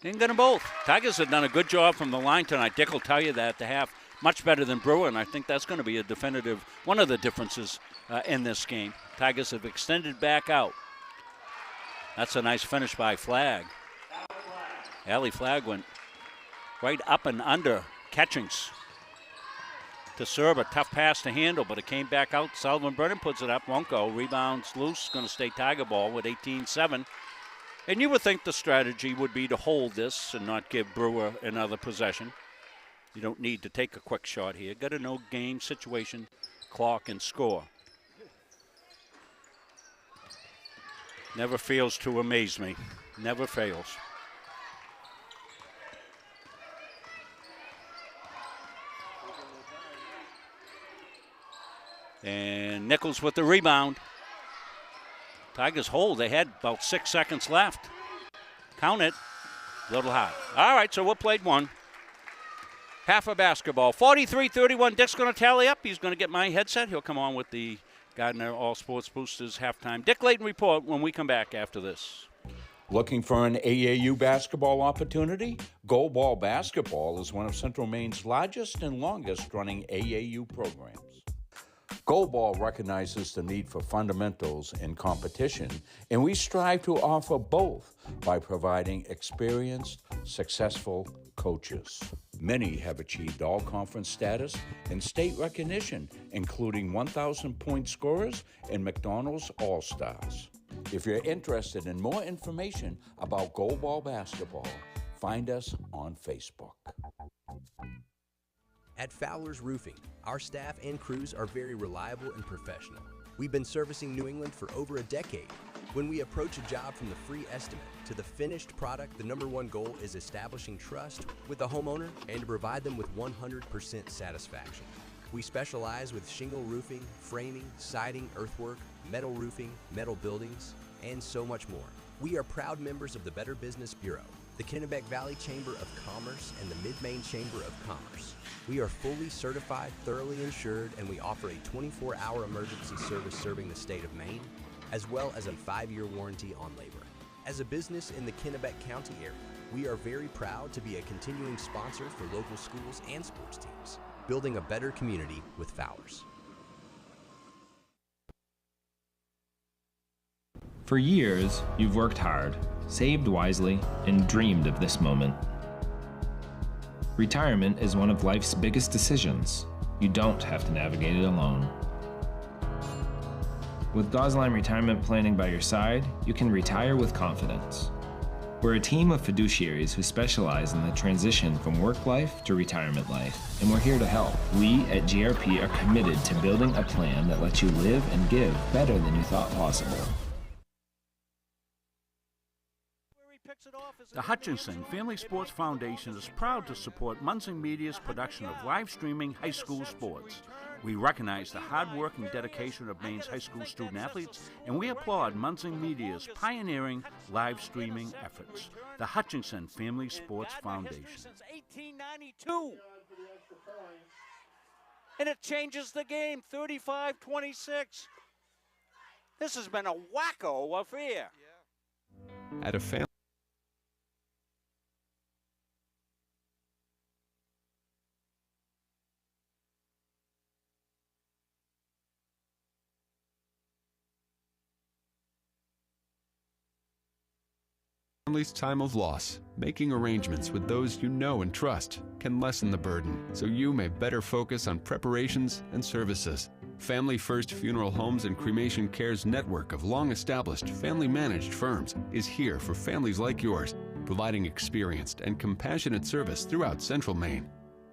Speaker 1: Ain't gonna both. Tigers have done a good job from the line tonight. Dick will tell you that at the half. Much better than Brewer, and I think that's going to be a definitive, one of the differences in this game. Tigers have extended back out. That's a nice finish by Flagg. Allie Flagg went right up and under Catchings to serve. A tough pass to handle, but it came back out. Sullivan Brennan puts it up, won't go. Rebounds loose, going to stay Tiger ball with 18-7. And you would think the strategy would be to hold this and not give Brewer another possession. You don't need to take a quick shot here. Got to know game, situation, clock, and score. Never fails to amaze me. Never fails. And Nichols with the rebound. Tigers hold. They had about 6 seconds left. Count it. Little high. All right, so we'll play one. Half of basketball. 43-31. Dick's going to tally up. He's going to get my headset. He'll come on with the Gardiner All Sports Boosters halftime. Dick Layton report when we come back after this.
Speaker 4: Looking for an AAU basketball opportunity? Gold Ball Basketball is one of Central Maine's largest and longest-running AAU programs. Gold Ball recognizes the need for fundamentals in competition, and we strive to offer both by providing experienced, successful coaches. Many have achieved all-conference status and state recognition, including 1,000-point scorers and McDonald's All-Stars. If you're interested in more information about Gold Ball Basketball, find us on Facebook.
Speaker 5: At Fowler's Roofing, our staff and crews are very reliable and professional. We've been servicing New England for over a decade. When we approach a job from the free estimate to the finished product, the #1 goal is establishing trust with the homeowner and to provide them with 100% satisfaction. We specialize with shingle roofing, framing, siding, earthwork, metal roofing, metal buildings, and so much more. We are proud members of the Better Business Bureau, the Kennebec Valley Chamber of Commerce, and the Mid-Maine Chamber of Commerce. We are fully certified, thoroughly insured, and we offer a 24-hour emergency service serving the state of Maine, as well as a 5-year warranty on labor. As a business in the Kennebec County area, we are very proud to be a continuing sponsor for local schools and sports teams, building a better community with Fowler's.
Speaker 6: For years, you've worked hard, saved wisely, and dreamed of this moment. Retirement is one of life's biggest decisions. You don't have to navigate it alone. With Gosline Retirement Planning by your side, you can retire with confidence. We're a team of fiduciaries who specialize in the transition from work life to retirement life, and we're here to help. We at GRP are committed to building a plan that lets you live and give better than you thought possible.
Speaker 1: The Hutchinson Family Sports Foundation is proud to support Munson Media's production of live streaming high school sports. We recognize the hard work and dedication of Maine's high school student athletes, and we applaud Munson Media's pioneering live streaming efforts. The Hutchinson Family Sports Foundation.
Speaker 7: Since 1892. And it changes the game, 35-26. This has been a wacko affair.
Speaker 8: At a family family's time of loss, making arrangements with those you know and trust can lessen the burden, so you may better focus on preparations and services. Family First Funeral Homes and Cremation Care's network of long-established, family-managed firms is here for families like yours, providing experienced and compassionate service throughout Central Maine.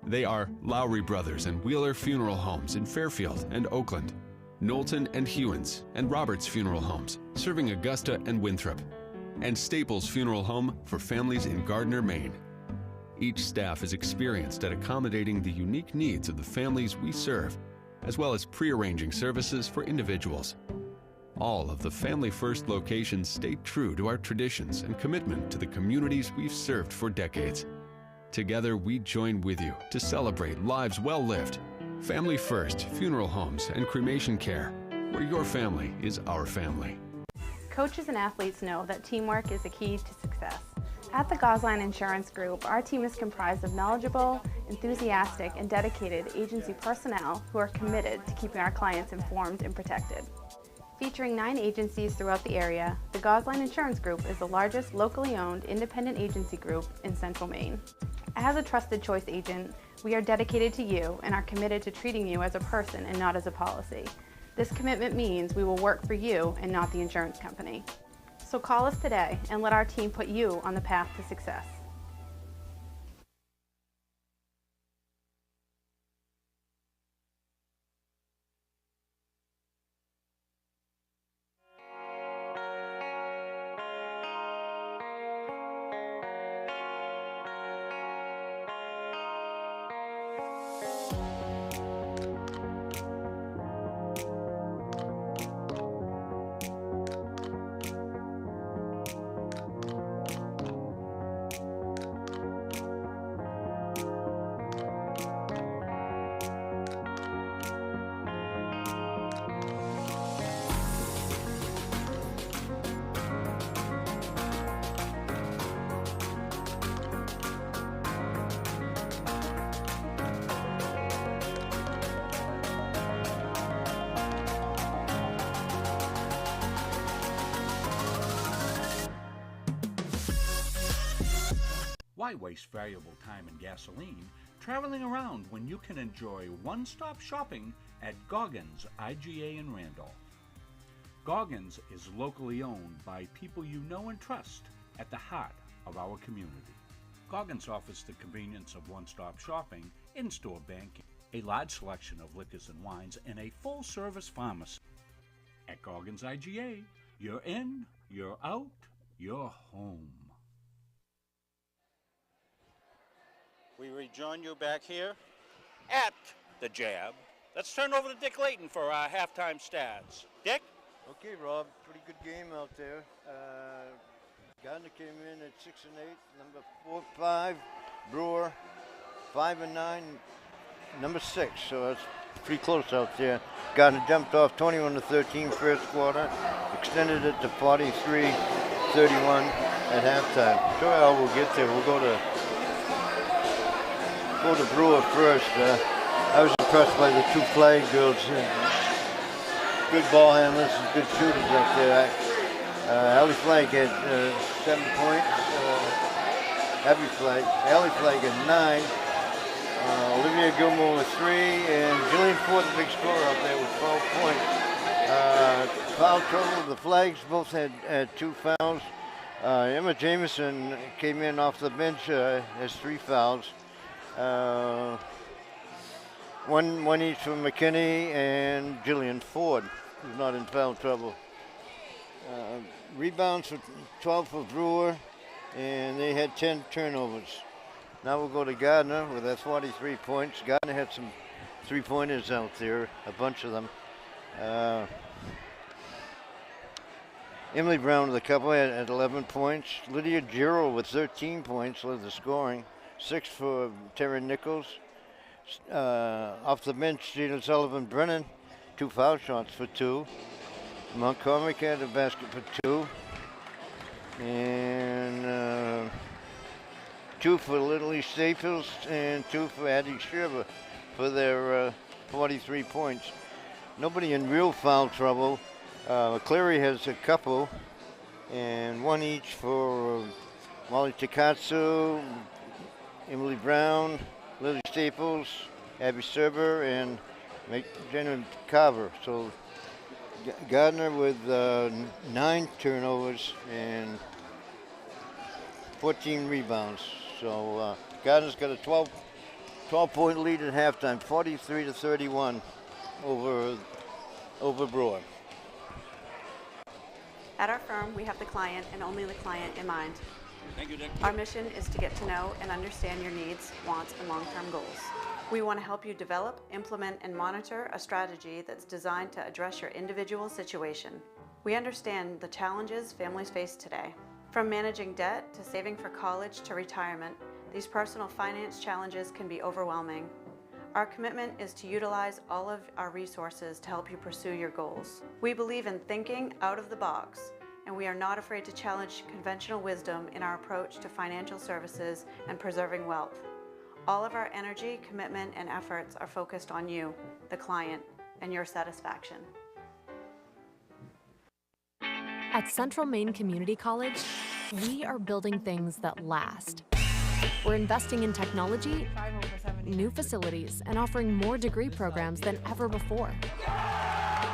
Speaker 8: They are Lowry Brothers and Wheeler Funeral Homes in Fairfield and Oakland, Knowlton and Hewins and Roberts Funeral Homes, serving Augusta and Winthrop, and Staples Funeral Home for families in Gardiner, Maine. Each staff is experienced at accommodating the unique needs of the families we serve, as well as pre-arranging services for individuals. All of the Family First locations stay true to our traditions and commitment to the communities we've served for decades. Together, we join with you to celebrate lives well lived. Family First Funeral Homes and Cremation Care, where your family is our family.
Speaker 9: Coaches and athletes know that teamwork is a key to success. At the Gosline Insurance Group, our team is comprised of knowledgeable, enthusiastic, and dedicated agency personnel who are committed to keeping our clients informed and protected. Featuring 9 agencies throughout the area, the Gosline Insurance Group is the largest locally owned independent agency group in Central Maine. As a trusted choice agent, we are dedicated to you and are committed to treating you as a person and not as a policy. This commitment means we will work for you and not the insurance company. So call us today and let our team put you on the path to success.
Speaker 4: Why waste valuable time and gasoline traveling around when you can enjoy one-stop shopping at Goggins IGA in Randolph? Goggins is locally owned by people you know and trust at the heart of our community. Goggins offers the convenience of one-stop shopping, in-store banking, a large selection of liquors and wines, and a full-service pharmacy. At Goggins IGA, you're in, you're out, you're home.
Speaker 1: We rejoin you back here at the Jab. Let's turn over to Dick Layton for our halftime stats. Dick?
Speaker 10: Okay, Rob, pretty good game out there. Gardiner came in at 6-8, number 4-5. Brewer 5-9, number 6. So that's pretty close out there. Gardiner jumped off 21-13 first quarter, extended it to 43-31 at halftime. Sure, we'll get there. We'll go to Brewer first. I was impressed by the two flag girls. Good ball handlers and good shooters out there. Ellie Flagg had 7 points. Allie Flagg had 9. Olivia Gilmore with 3, and Jillian Ford, the big scorer out there with 12 points. Foul trouble. The Flaggs both had 2 fouls. Emma Jameson came in off the bench, has 3 fouls. One each for McKinney and Jillian Ford, who's not in foul trouble. Rebounds for 12 for Brewer, and they had 10 turnovers. Now we'll go to Gardiner with that 43 points. Gardiner had some 3-pointers out there, a bunch of them. Emily Brown with a couple at 11 points. Lydia Giro with 13 points led the scoring. 6 for Terry Nichols. Off the bench, Gina Sullivan-Brennan, 2 foul shots for 2. Montgomery had a basket for 2. And 2 for Lily Staples and 2 for Addie Sherber for their 43 points. Nobody in real foul trouble. McCleary has a couple, and 1 each for Molly Takatsu, Emily Brown, Lily Staples, Abby Serber, and Jenna Carver. So Gardiner with 9 turnovers and 14 rebounds. So Gardiner's got a 12-point lead at halftime, 43-31 over Brewer.
Speaker 11: At our firm, we have the client and only the client in mind.
Speaker 1: Thank you, Dick.
Speaker 11: Our mission is to get to know and understand your needs, wants, and long-term goals. We want to help you develop, implement, and monitor a strategy that's designed to address your individual situation. We understand the challenges families face today. From managing debt to saving for college to retirement, these personal finance challenges can be overwhelming. Our commitment is to utilize all of our resources to help you pursue your goals. We believe in thinking out of the box, and we are not afraid to challenge conventional wisdom in our approach to financial services and preserving wealth. All of our energy, commitment, and efforts are focused on you, the client, and your satisfaction.
Speaker 12: At Central Maine Community College, we are building things that last. We're investing in technology, new facilities, and offering more degree programs than ever before.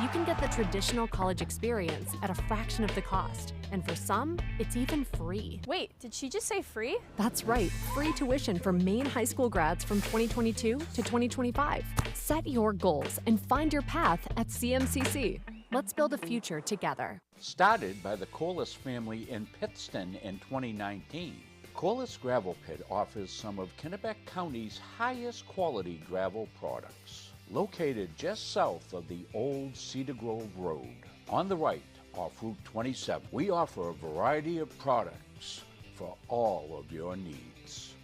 Speaker 12: You can get the traditional college experience at a fraction of the cost, and for some, it's even free.
Speaker 13: Wait, did she just say free?
Speaker 12: That's right, free tuition for Maine high school grads from 2022 to 2025. Set your goals and find your path at CMCC. Let's build a future together.
Speaker 4: Started by the Corliss family in Pittston in 2019, Corliss Gravel Pit offers some of Kennebec County's highest quality gravel products. Located just south of the old Cedar Grove Road, on the right off Route 27, we offer a variety of products for all of your needs.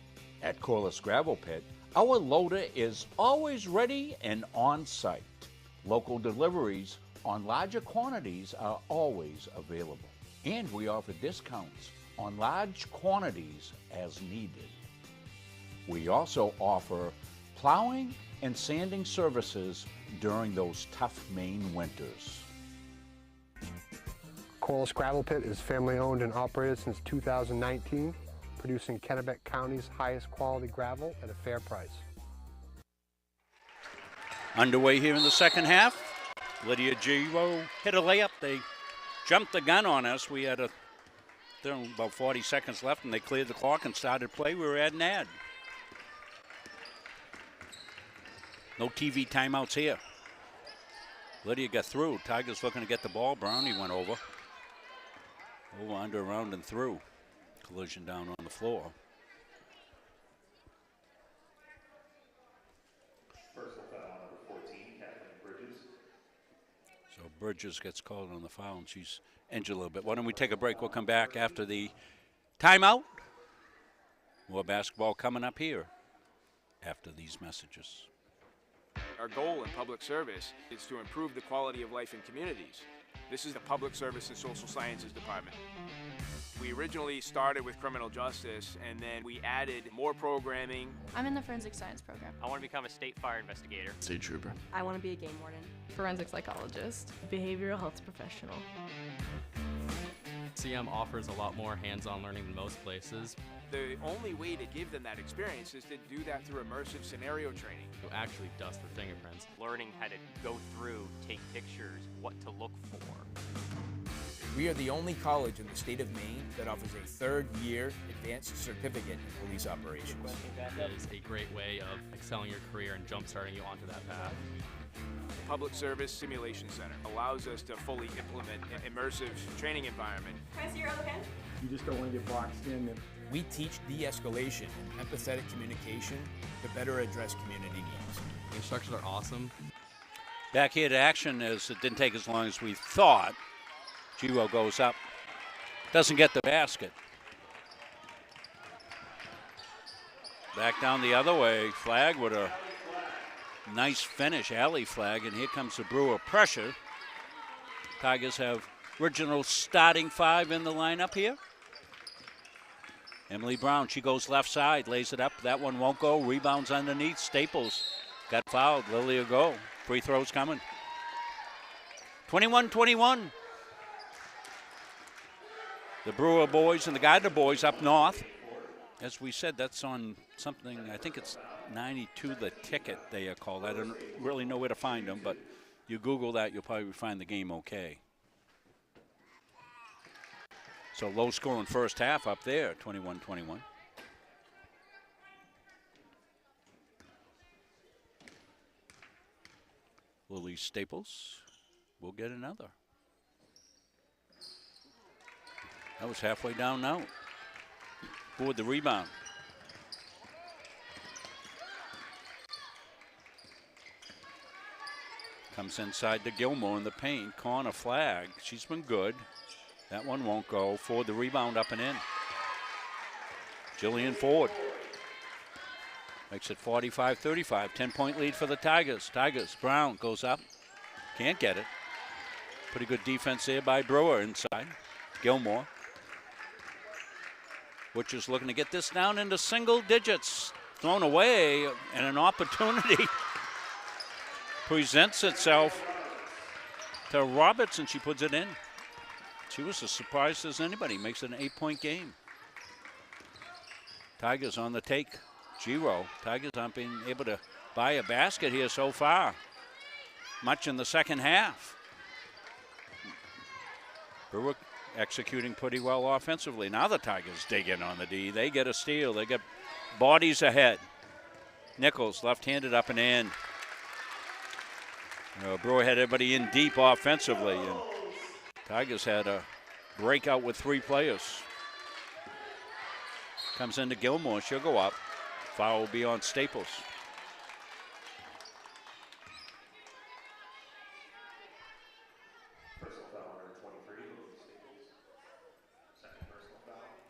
Speaker 4: At Corliss Gravel Pit, our loader is always ready and on site. Local deliveries on larger quantities are always available. And we offer discounts on large quantities as needed. We also offer plowing and sanding services during those tough Maine winters.
Speaker 14: Corliss Gravel Pit is family owned and operated since 2019.
Speaker 13: producing Kennebec County's highest quality gravel at a fair price.
Speaker 1: Underway here in the second half. Lydia Giro hit a layup. They jumped the gun on us. We had about 40 seconds left, and they cleared the clock and started play. We were at an ad. No TV timeouts here. Lydia got through. Tigers looking to get the ball. Brownie went over. Over, under, around, and through. Collision down on the floor.
Speaker 2: Personal foul number 14, Kathleen Bridges.
Speaker 1: So Bridges gets called on the foul, and she's injured a little bit. Why don't we take a break? We'll come back after the timeout. More basketball coming up here after these messages.
Speaker 14: Our goal in public service is to improve the quality of life in communities. This is the Public Service and Social Sciences Department. We originally started with criminal justice, and then we added more programming.
Speaker 15: I'm in the forensic science program.
Speaker 16: I want to become a state fire investigator.
Speaker 17: State trooper.
Speaker 15: I want to be a game warden. Forensic psychologist. Behavioral health professional.
Speaker 18: CM offers a lot more hands-on learning than most places.
Speaker 14: The only way to give them that experience is to do that through immersive scenario training.
Speaker 18: To actually dust their fingerprints.
Speaker 16: Learning how to go through, take pictures, what to look for.
Speaker 19: We are the only college in the state of Maine that offers a third-year advanced certificate in police operations.
Speaker 18: It is a great way of excelling your career and jump-starting you onto that path.
Speaker 14: The Public Service Simulation Center allows us to fully implement an immersive training environment.
Speaker 15: Can I see your other pen?
Speaker 20: You just don't want to get boxed in.
Speaker 19: We teach de-escalation and empathetic communication to better address community needs.
Speaker 18: The instructors are awesome.
Speaker 1: Back here to action, as it didn't take as long as we thought. Giro goes up, doesn't get the basket. Back down the other way, flag with a nice finish, alley flag, and here comes the Brewer pressure. Tigers have original starting five in the lineup here. Emily Brown, she goes left side, lays it up. That one won't go. Rebounds underneath. Staples got fouled. Lily will go. Free throws coming. 21-21. The Brewer boys and the Gardiner boys up north. As we said, that's on something, I think it's 92 The Ticket, they are called. I don't really know where to find them, but you Google that, you'll probably find the game okay. So low scoring first half up there, 21-21. Lily Staples will get another. That was halfway down now. With the rebound. Comes inside to Gilmore in the paint. Corner flag. She's been good. That one won't go. Ford the rebound up and in. Jillian Ford makes it 45-35. 10-point lead for the Tigers. Brown goes up. Can't get it. Pretty good defense there by Brewer inside. Gilmore. Which is looking to get this down into single digits. Thrown away, and an opportunity presents itself to Roberts, and she puts it in. She was as surprised as anybody. Makes it an 8-point game. Tigers on the take. Giro. Tigers aren't being able to buy a basket here so far. Much in the second half. Brewer executing pretty well offensively. Now the Tigers dig in on the D. They get a steal. They get bodies ahead. Nichols left-handed up and in. Brewer had everybody in deep offensively, and Tigers had a breakout with 3 players. Comes into Gilmore. She'll go up. Foul will be on Staples.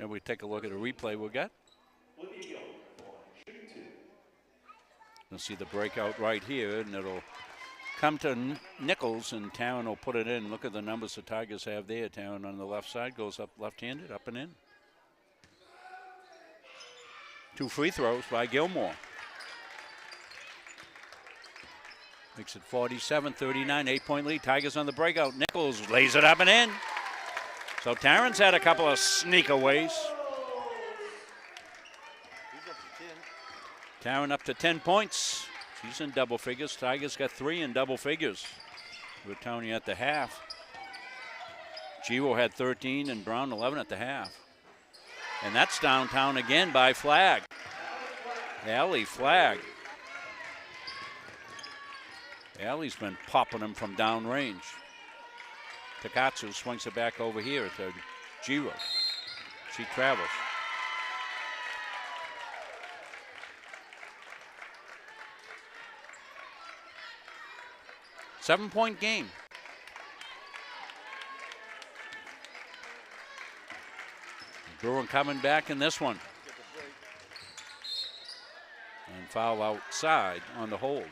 Speaker 1: And we take a look at a replay we got. You'll see the breakout right here, and it'll come to Nichols, and Taryn will put it in. Look at the numbers the Tigers have there. Taryn on the left side goes up left-handed, up and in. 2 free throws by Gilmore. Makes it 47-39, 8-point lead. Tigers on the breakout. Nichols lays it up and in. So Taryn's had a couple of sneakaways. Taryn up to 10 points. She's in double figures. Tigers got 3 in double figures. We're telling you at the half. Giro had 13 and Brown 11 at the half. And that's downtown again by Flag. Allie Flag. Allie's been popping them from downrange. Takatsu swings it back over here to Giro. She travels. Seven-point game. Brewer coming back in this one. And foul outside on the hold.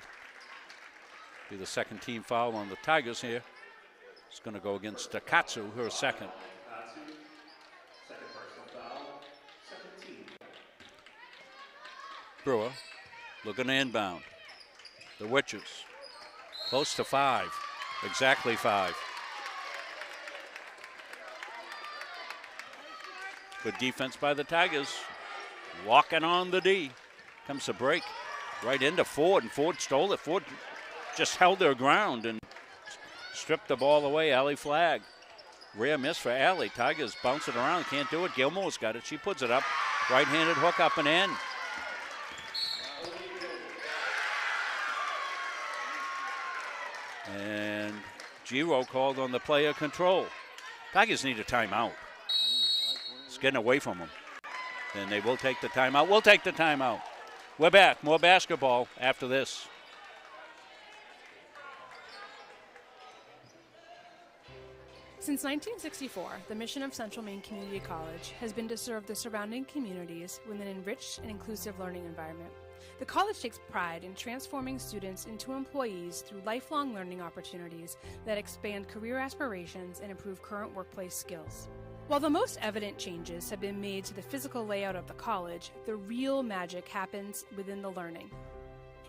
Speaker 1: Be the second team foul on the Tigers here. It's going to go against Takatsu, her second. Brewer looking to inbound. The Witches close to 5, exactly 5. Good defense by the Tigers. Walking on the D. Comes the break right into Ford, and Ford stole it. Ford just held their ground and stripped the ball away. Allie Flag. Rare miss for Allie. Tigers bounce it around, can't do it. Gilmore's got it. She puts it up. Right-handed hook up and in. And Giro called on the player control. Tigers need a timeout. It's getting away from them. And they will take the timeout. We'll take the timeout. We're back. More basketball after this.
Speaker 17: Since 1964, the mission of Central Maine Community College has been to serve the surrounding communities with an enriched and inclusive learning environment. The college takes pride in transforming students into employees through lifelong learning opportunities that expand career aspirations and improve current workplace skills. While the most evident changes have been made to the physical layout of the college, the real magic happens within the learning.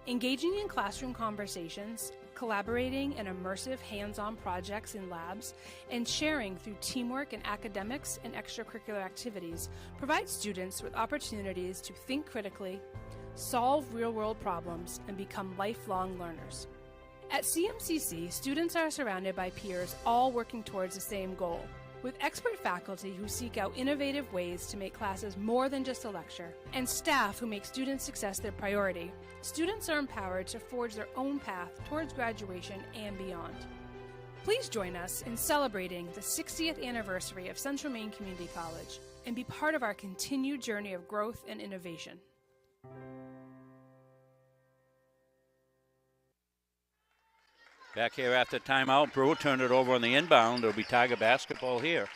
Speaker 17: Engaging in classroom conversations, collaborating in immersive hands-on projects in labs, and sharing through teamwork in academics and extracurricular activities provides students with opportunities to think critically, solve real-world problems, and become lifelong learners. At CMCC, students are surrounded by peers all working towards the same goal, with expert faculty who seek out innovative ways to make classes more than just a lecture, and staff who make student success their priority. Students are empowered to forge their own path towards graduation and beyond. Please join us in celebrating the 60th anniversary of Central Maine Community College and be part of our continued journey of growth and innovation.
Speaker 1: Back here after timeout, Brewer turned it over on the inbound. It'll be Tiger basketball here.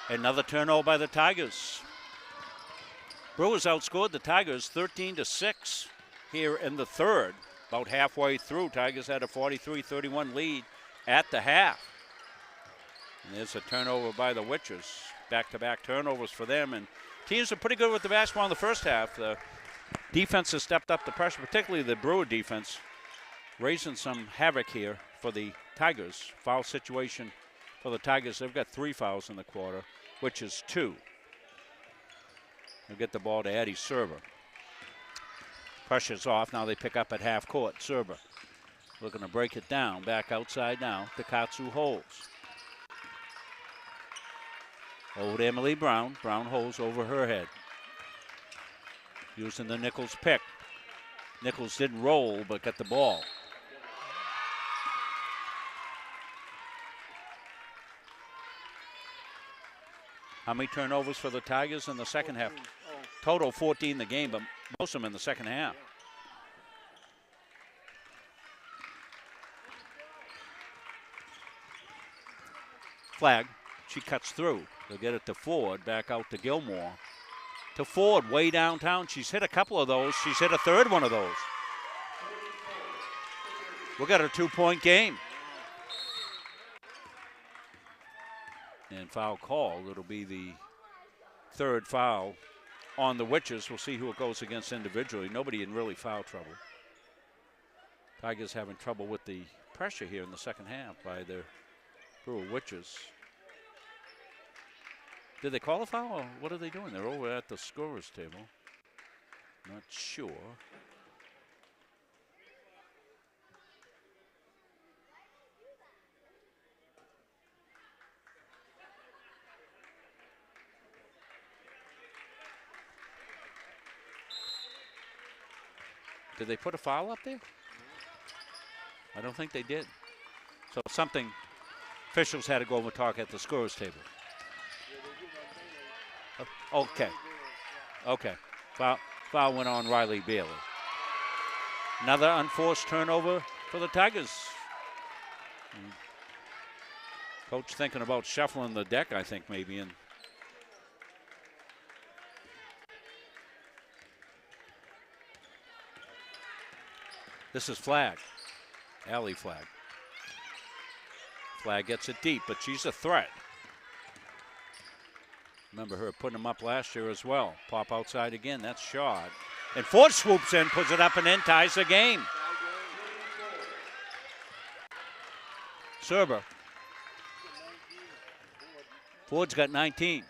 Speaker 1: Another turnover by the Tigers. Brewers outscored the Tigers 13-6 here in the third. About halfway through, Tigers had a 43-31 lead at the half. And there's a turnover by the Witches. Back-to-back turnovers for them. And teams are pretty good with the basketball in the first half. The defense has stepped up the pressure, particularly the Brewer defense, raising some havoc here for the Tigers. Foul situation for the Tigers. They've got 3 fouls in the quarter, which is 2. They'll get the ball to Addie Serber. Pressure's off. Now they pick up at half court. Serber looking to break it down. Back outside now. Takatsu holds. Over to Emily Brown. Brown holds over her head. Using the Nichols pick. Nichols didn't roll, but got the ball. How many turnovers for the Tigers in the second half? Total 14 in the game, but most of them in the second half. Flag, she cuts through. They'll get it to Ford, back out to Gilmore. To Ford, way downtown. She's hit a couple of those. She's hit a third one of those. We've got a 2-point game. And foul called. It'll be the third foul on the Witches. We'll see who it goes against individually. Nobody in really foul trouble. Tigers having trouble with the pressure here in the second half by the Brewer Witches. Did they call a foul, or what are they doing? They're over at the scorer's table. Not sure. Did they put a foul up there? I don't think they did. So something, officials had to go over and talk at the scorer's table. Okay. Okay. Foul went on Riley Bailey. Another unforced turnover for the Tigers. Coach thinking about shuffling the deck, I think, maybe. And this is Flag. Alley Flag. Flag gets it deep, but she's a threat. Remember her putting them up last year as well. Pop outside again, that's shot. And Ford swoops in, puts it up and in, ties the game. Serber. Ford's got 19.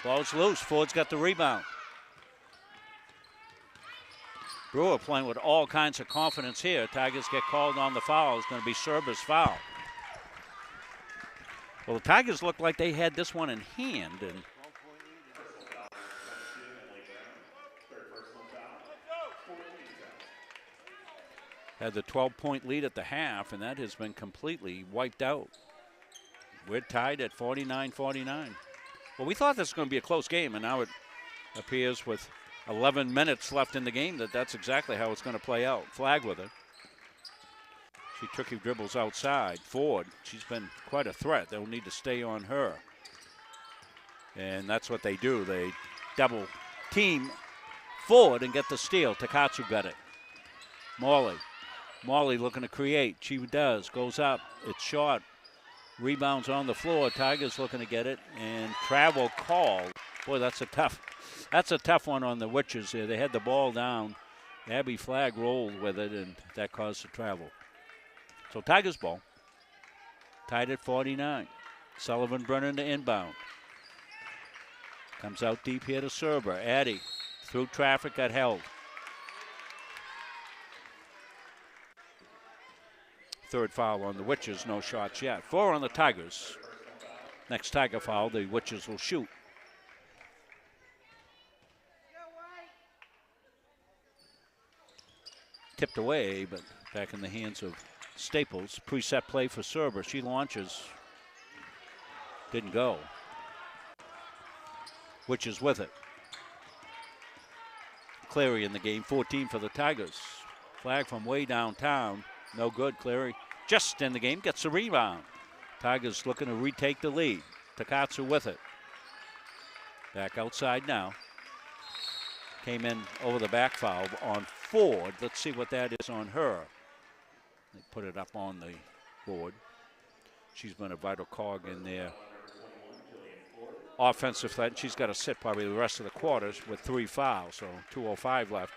Speaker 1: Ball's loose, Ford's got the rebound. Brewer playing with all kinds of confidence here. Tigers get called on the foul. It's going to be Serber's foul. Well, the Tigers looked like they had this one in hand. And had the 12-point lead at the half, and that has been completely wiped out. We're tied at 49-49. Well, we thought this was going to be a close game, and now it appears with 11 minutes left in the game that's exactly how it's going to play out. Flag with it. She tricky dribbles outside. Ford, she's been quite a threat. They'll need to stay on her. And that's what they do. They double team Ford and get the steal. Takatsu got it. Morley looking to create. She does. Goes up. It's short. Rebounds on the floor. Tigers looking to get it. And travel called. Boy, that's a tough one on the Witches here. They had the ball down. Abby Flag rolled with it, and that caused the travel. So Tigers ball. Tied at 49. Sullivan Brennan to inbound. Comes out deep here to Serber. Addy through traffic, got held. Third foul on the Witches, no shots yet. 4 on the Tigers. Next Tiger foul, the Witches will shoot. Tipped away, but back in the hands of Staples. Preset play for Serber. She launches. Didn't go. Witches with it. Clary in the game, 14 for the Tigers. Flag from way downtown. No good, Clary. Just in the game, gets the rebound. Tigers looking to retake the lead. Takatsu with it. Back outside now. Came in over the back foul on Ford. Let's see what that is on her. They put it up on the board. She's been a vital cog in their offensive threat. She's got to sit probably the rest of the quarters with 3 fouls, so 2:05 left.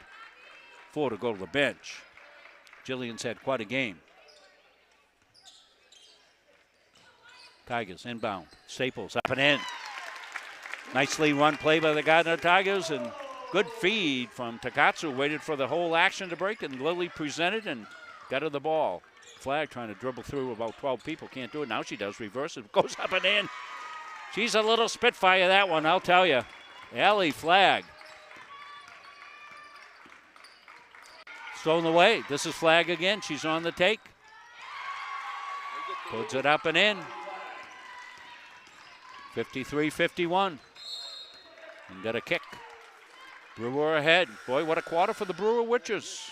Speaker 1: 4 to go to the bench. Jillian's had quite a game. Tigers inbound. Staples up and in. Nicely run play by the Gardiner Tigers, and good feed from Takatsu. Waited for the whole action to break, and Lily presented and got her the ball. Flag trying to dribble through about 12 people. Can't do it. Now she does. Reverse it. Goes up and in. She's a little spitfire, that one, I'll tell you. Allie Flag. Stolen away. This is Flag again. She's on the take. Puts it up and in. 53-51. And got a kick. Brewer ahead. Boy, what a quarter for the Brewer Witches.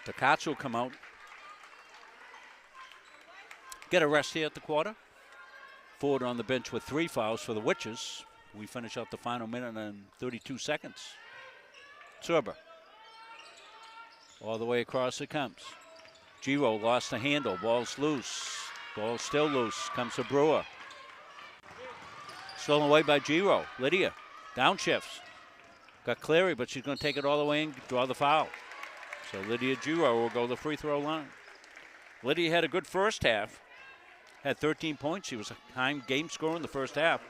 Speaker 1: Takatsu will come out. Get a rest here at the quarter. Ford on the bench with 3 fouls for the Witches. We finish out the final minute and 32 seconds. Serber. All the way across it comes. Giro lost the handle. Ball's loose. Ball's still loose. Comes to Brewer. Stolen away by Giro. Lydia. Downshifts. Got Clary, but she's going to take it all the way and draw the foul. So Lydia Giro will go to the free throw line. Lydia had a good first half. had 13 points. She was a time game scorer in the first half.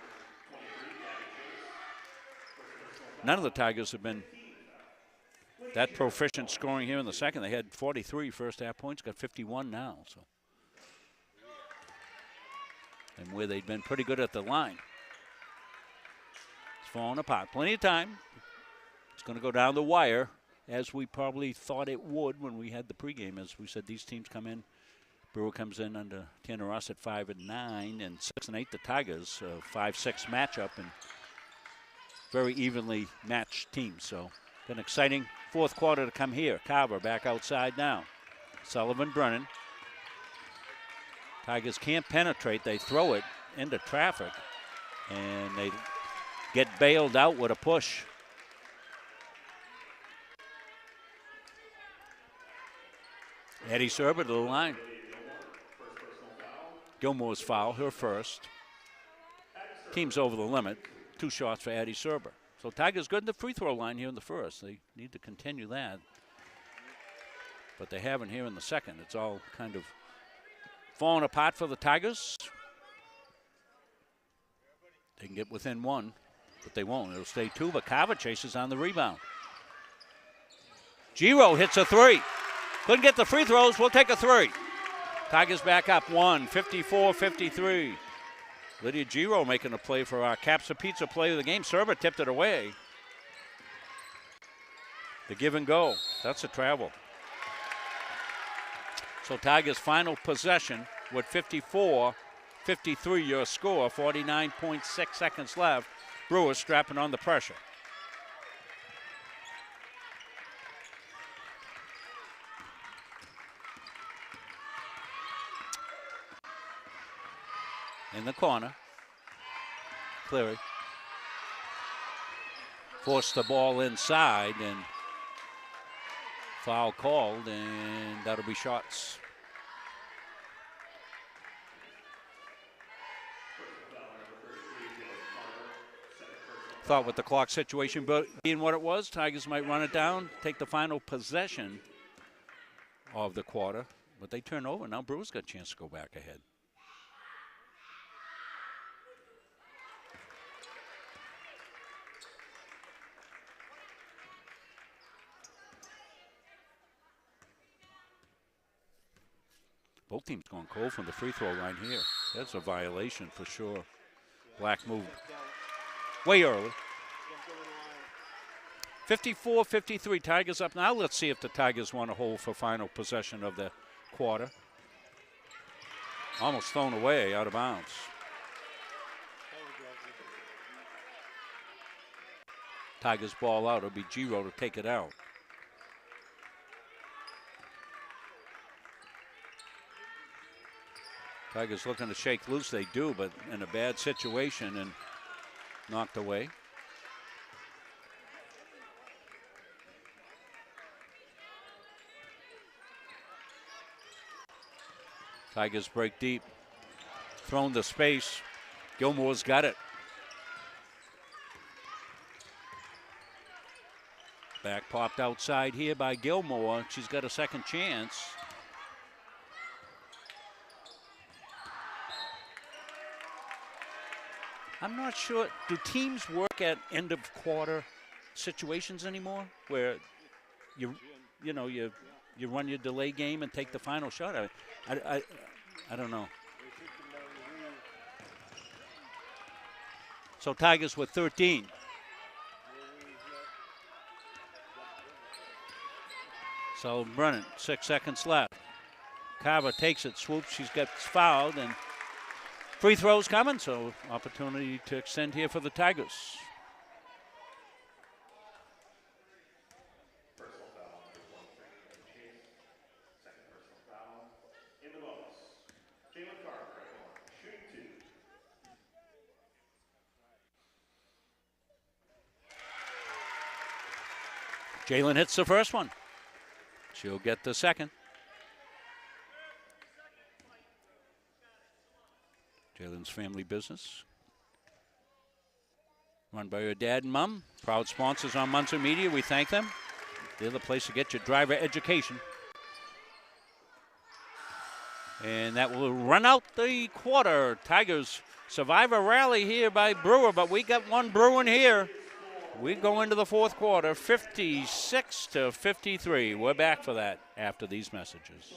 Speaker 1: None of the Tigers have been that proficient scoring here in the second. They had 43 first half points, got 51 now. So, and where they'd been pretty good at the line. It's falling apart. Plenty of time. It's going to go down the wire, as we probably thought it would when we had the pregame. As we said, these teams come in. Brewer comes in under Tanner Ross at 5-9, and 6-8 the Tigers, 5-6 matchup, and very evenly matched teams. So an exciting fourth quarter to come here. Carver back outside now. Sullivan, Brennan. Tigers can't penetrate. They throw it into traffic, and they get bailed out with a push. Eddie Serber to the line. Gilmore's foul, her first. Team's over the limit. 2 shots for Addie Serber. So Tigers good in the free throw line here in the first. They need to continue that. But they haven't here in the second. It's all kind of falling apart for the Tigers. They can get within 1, but they won't. It'll stay 2, but Carver chases on the rebound. Giro hits a 3. Couldn't get the free throws. We'll take a 3. Tigers back up 1, 54-53. Lydia Giro making a play for our Capsa Pizza play of the game. Serber tipped it away. The give and go. That's a travel. So Tigers' final possession with 54-53 your score. 49.6 seconds left. Brewer strapping on the pressure. In the corner, Cleary forced the ball inside, and foul called, and that'll be shots. Thought with the clock situation being what it was, Tigers might run it down, take the final possession of the quarter, but they turn over. Now Brewers got a chance to go back ahead. Both teams going cold from the free throw line here. That's a violation for sure. Black moved way early. 54-53, Tigers up. Now let's see if the Tigers want to hold for final possession of the quarter. Almost thrown away, out of bounds. Tigers ball out. It'll be Giro to take it out. Tigers looking to shake loose. They do, but in a bad situation and knocked away. Tigers break deep. Thrown to space. Gilmore's got it. Back popped outside here by Gilmore. She's got a second chance. I'm not sure. Do teams work at end of quarter situations anymore, where you run your delay game and take the final shot? I don't know. So Tigers with 13. So Brennan, 6 seconds left. Carver takes it, swoops. She's got fouled, and free throws coming, so opportunity to extend here for the Tigers. Jalen hits the first one. She'll get the second. Jalen's family business, run by her dad and mom. Proud sponsors on Munson Media. We thank them. They're the place to get your driver education. And that will run out the quarter. Tigers survive a rally here by Brewer, but we got one brewing here. We go into the fourth quarter, 56-53. We're back for that after these messages.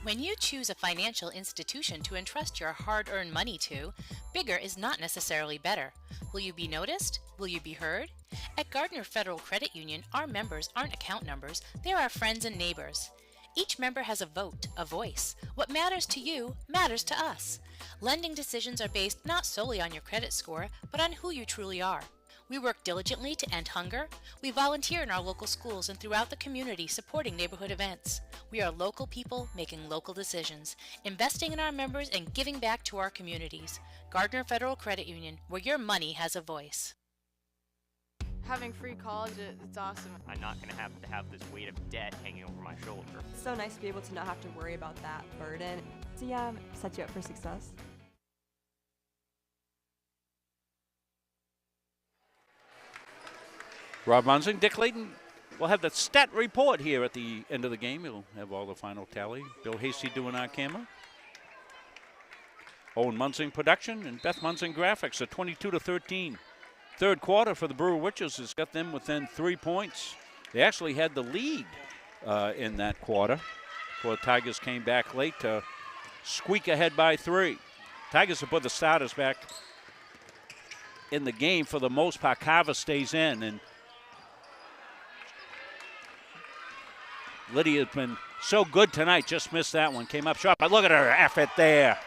Speaker 21: When you choose a financial institution to entrust your hard-earned money to, bigger is not necessarily better. Will you be noticed? Will you be heard? At Gardiner Federal Credit Union, our members aren't account numbers, they're our friends and neighbors. Each member has a vote, a voice. What matters to you matters to us. Lending decisions are based not solely on your credit score, but on who you truly are. We work diligently to end hunger. We volunteer in our local schools and throughout the community supporting neighborhood events. We are local people making local decisions, investing in our members and giving back to our communities. Gardiner Federal Credit Union, where your money has a voice.
Speaker 15: Having free college, it's awesome.
Speaker 16: I'm not going to have this weight of debt hanging over my shoulder.
Speaker 22: It's so nice to be able to not have to worry about that burden. So yeah, sets you up for success.
Speaker 1: Rob Munzing, Dick Layton will have the stat report here at the end of the game. He'll have all the final tally. Bill Hasty doing our camera. Owen Munzing production and Beth Munzing graphics at 22-13. Third quarter for the Brewer Witches has got them within 3 points. They actually had the lead in that quarter before the Tigers came back late to squeak ahead by 3. Tigers have put the starters back in the game for the most part. Carver stays in, and Lydia's been so good tonight, just missed that one. Came up short, but look at her effort there.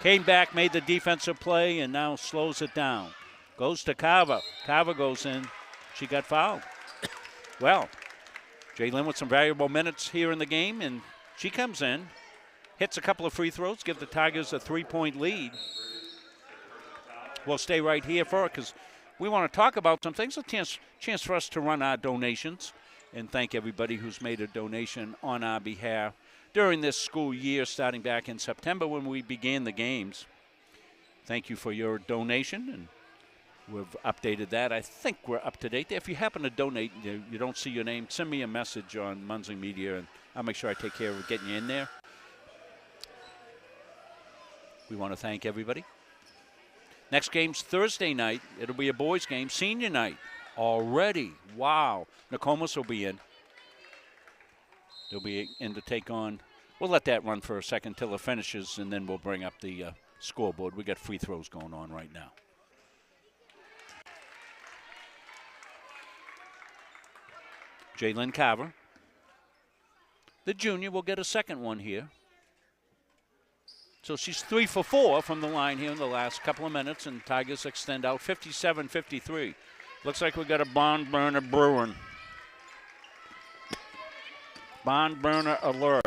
Speaker 1: Came back, made the defensive play, and now slows it down. Goes to Carver. Carver goes in. She got fouled. Well, Jalen with some valuable minutes here in the game, and she comes in, hits a couple of free throws, give the Tigers a 3-point lead. We'll stay right here for it because we want to talk about some things. A chance for us to run our donations and thank everybody who's made a donation on our behalf during this school year starting back in September when we began the games. Thank you for your donation, and we've updated that. I think we're up to date. If you happen to donate, you don't see your name, send me a message on Munzing Media, and I'll make sure I take care of getting you in there. We want to thank everybody. Next game's Thursday night. It'll be a boys' game, senior night already. Wow. Nokomis will be in. They'll be in to take on. We'll let that run for a second till it finishes, and then we'll bring up the scoreboard. We got free throws going on right now. Jalen Carver, the junior, will get a second one here. So she's 3 for 4 from the line here in the last couple of minutes, and Tigers extend out 57-53. Looks like we got a barn burner brewing. Barn burner alert.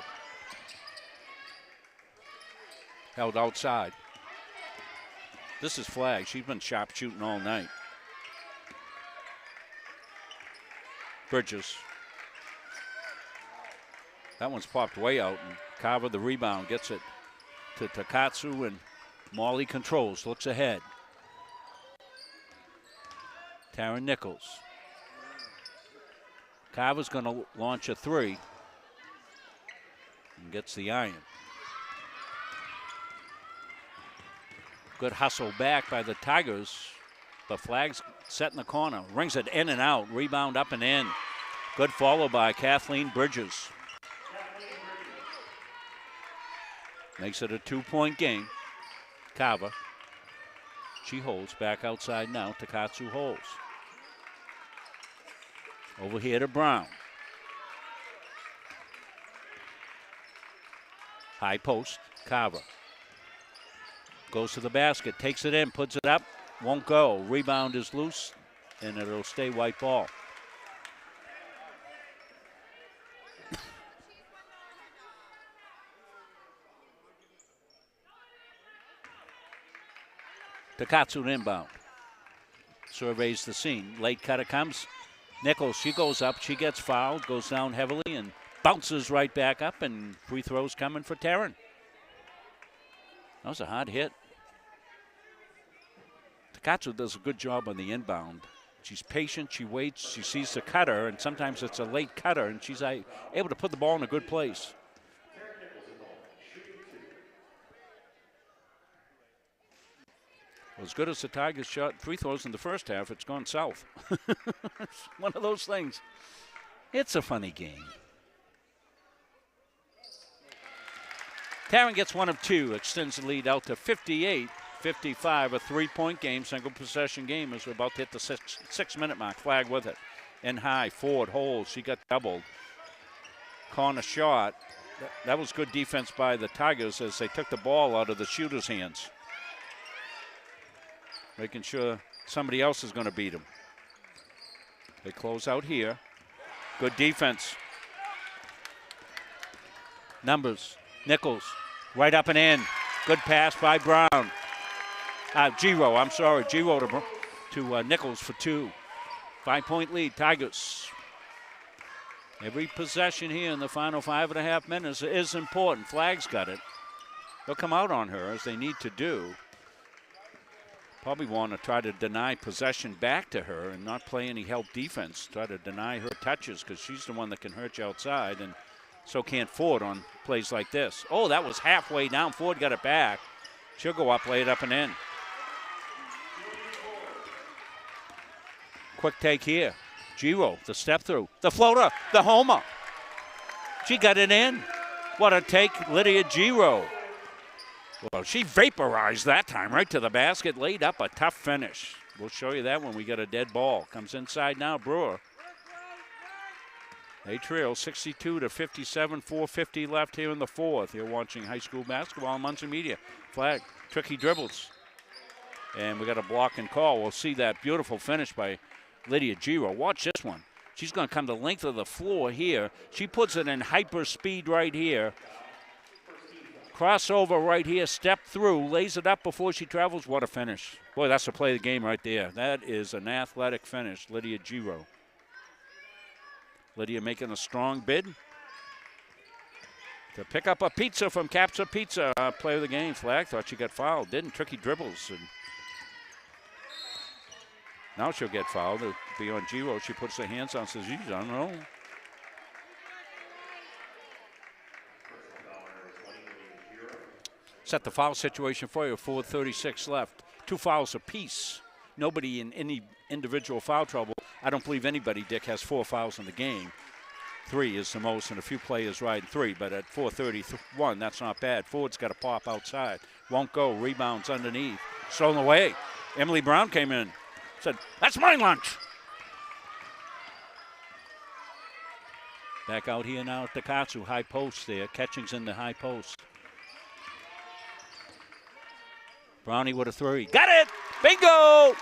Speaker 1: Held outside. This is Flag. She's been sharp shooting all night. Bridges. That one's popped way out, and Carver, the rebound, gets it to Takatsu, and Molly controls, looks ahead. Taryn Nichols. Carver's going to launch a 3 and gets the iron. Good hustle back by the Tigers, but Flag's set in the corner. Rings it in and out, rebound up and in. Good follow by Kathleen Bridges. Makes it a 2-point game. Carver. She holds back outside now. Takatsu holds. Over here to Brown. High post. Carver. Goes to the basket. Takes it in. Puts it up. Won't go. Rebound is loose. And it'll stay white ball. Takatsu inbound. Surveys the scene. Late cutter comes. Nichols, she goes up. She gets fouled. Goes down heavily and bounces right back up. And free throws coming for Taryn. That was a hard hit. Takatsu does a good job on the inbound.
Speaker 4: She's patient, she waits, she sees the cutter, and sometimes it's a late cutter, and she's able to put the ball in a good place. Well, as good as the Tigers shot free throws in the first half, it's gone south. It's one of those things. It's a funny game. Tarrant gets one of two, extends the lead out to 58-55, a three-point game, single possession game as we're about to hit the six-minute mark. Flag with it. In high, Ford holds, she got doubled. Corner shot. That was good defense by the Tigers as they took the ball out of the shooter's hands. Making sure somebody else is going to beat them. They close out here. Good defense. Numbers. Nichols, right up and in. Good pass by Brown. Giro, I'm sorry. Giro to Nichols for two. 5-point lead, Tigers. Every possession here in the final 5.5 minutes is important. Flag's got it. They'll come out on her as they need to do. Probably want to try to deny possession back to her and not play any help defense. Try to deny her touches because she's the one that can hurt you outside, and so can't Ford on plays like this. Oh, that was halfway down. Ford got it back. She'll go up, lay it up and in. Quick take here. Giro, the step through. The floater, the homer. She got it in. What a take, Lydia Giro. Well, she vaporized that time right to the basket, laid up a tough finish. We'll show you that when we get a dead ball. Comes inside now, Brewer. They trail 62-57, 4:50 left here in the fourth. You're watching high school basketball on Munson Media. Flag, tricky dribbles. And we got a block and call. We'll see that beautiful finish by Lydia Giro. Watch this one. She's going to come the length of the floor here. She puts it in hyper speed right here. Crossover right here, step through, lays it up before she travels. What a finish. Boy, that's the play of the game right there. That is an athletic finish, Lydia Giro. Lydia making a strong bid to pick up a pizza from Capsa Pizza. Play of the game. Flag thought she got fouled. Didn't. Tricky dribbles. And now she'll get fouled. It'll be on Giro. She puts her hands on, says, I don't know. Set the foul situation for you. 4:36 left. 2 fouls apiece. Nobody in any individual foul trouble. I don't believe anybody, Dick, has 4 fouls in the game. 3 is the most, and a few players ride 3. But at 4:31, that's not bad. Ford's got to pop outside. Won't go. Rebounds underneath. Stolen away. Emily Brown came in. Said, that's my lunch. Back out here now at the Katsu. High post there. Catching's in the high post. Brownie with a 3. Got it! Bingo!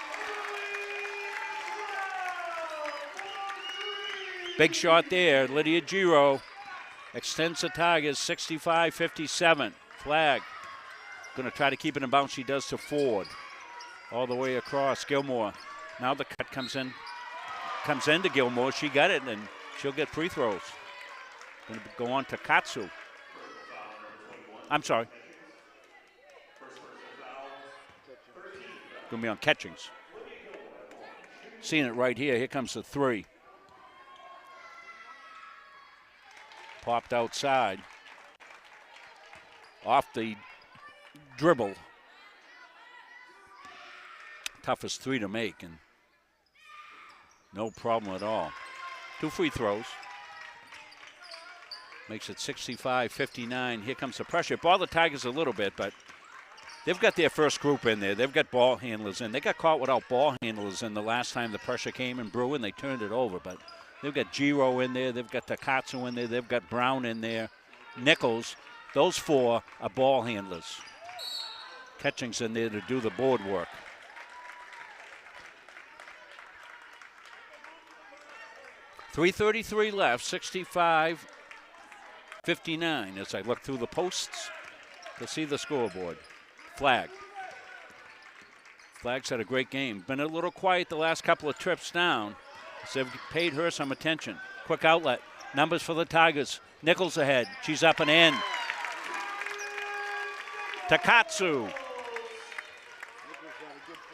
Speaker 4: Big shot there. Lydia Giro extends the Tigers 65-57. Flag. Going to try to keep it in bounds. She does to Ford. All the way across. Gilmore. Now the cut comes in. Comes into Gilmore. She got it, and she'll get free throws. Going to go on to Katsu. I'm sorry. Going to be on Catchings. Seeing it right here. Here comes the 3. Popped outside. Off the dribble. Toughest 3 to make, and no problem at all. 2 free throws. Makes it 65-59. Here comes the pressure. Ball the Tigers a little bit, but they've got their first group in there. They've got ball handlers in. They got caught without ball handlers in the last time the pressure came in Brewer, and they turned it over. But they've got Giro in there. They've got Takatsu in there. They've got Brown in there. Nichols. Those 4 are ball handlers. Catching's in there to do the board work. .333 left, 65-59 as I look through the posts to see the scoreboard. Flag. Flag's had a great game. Been a little quiet the last couple of trips down. So they've paid her some attention. Quick outlet. Numbers for the Tigers. Nichols ahead. She's up and in. Takatsu.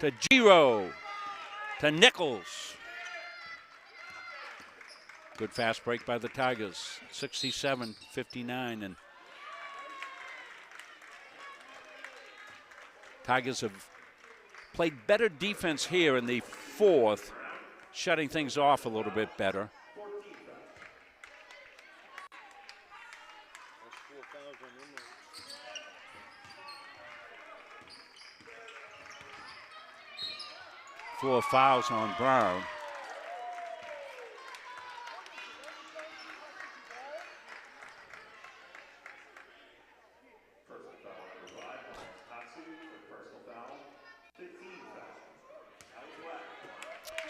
Speaker 4: To Giro.
Speaker 1: to Nichols. Good fast break by the Tigers, 67-59. And Tigers have played better defense here in the fourth, shutting things off a little bit better. Four fouls on Brown.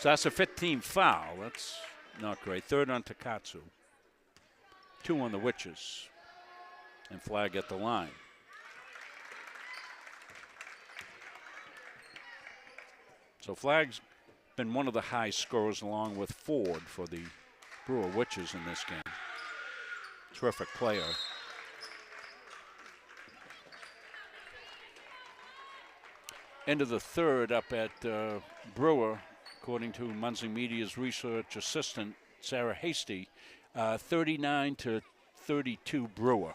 Speaker 1: So that's a 15th foul. That's not great. Third on Takatsu. 2 on the Witches. And flag at the line. So Flag's been one of the high scorers along with Ford for the Brewer Witches in this game. Terrific player. End of the third up at Brewer, according to Munsing Media's research assistant, Sarah Hasty, 39-32 Brewer.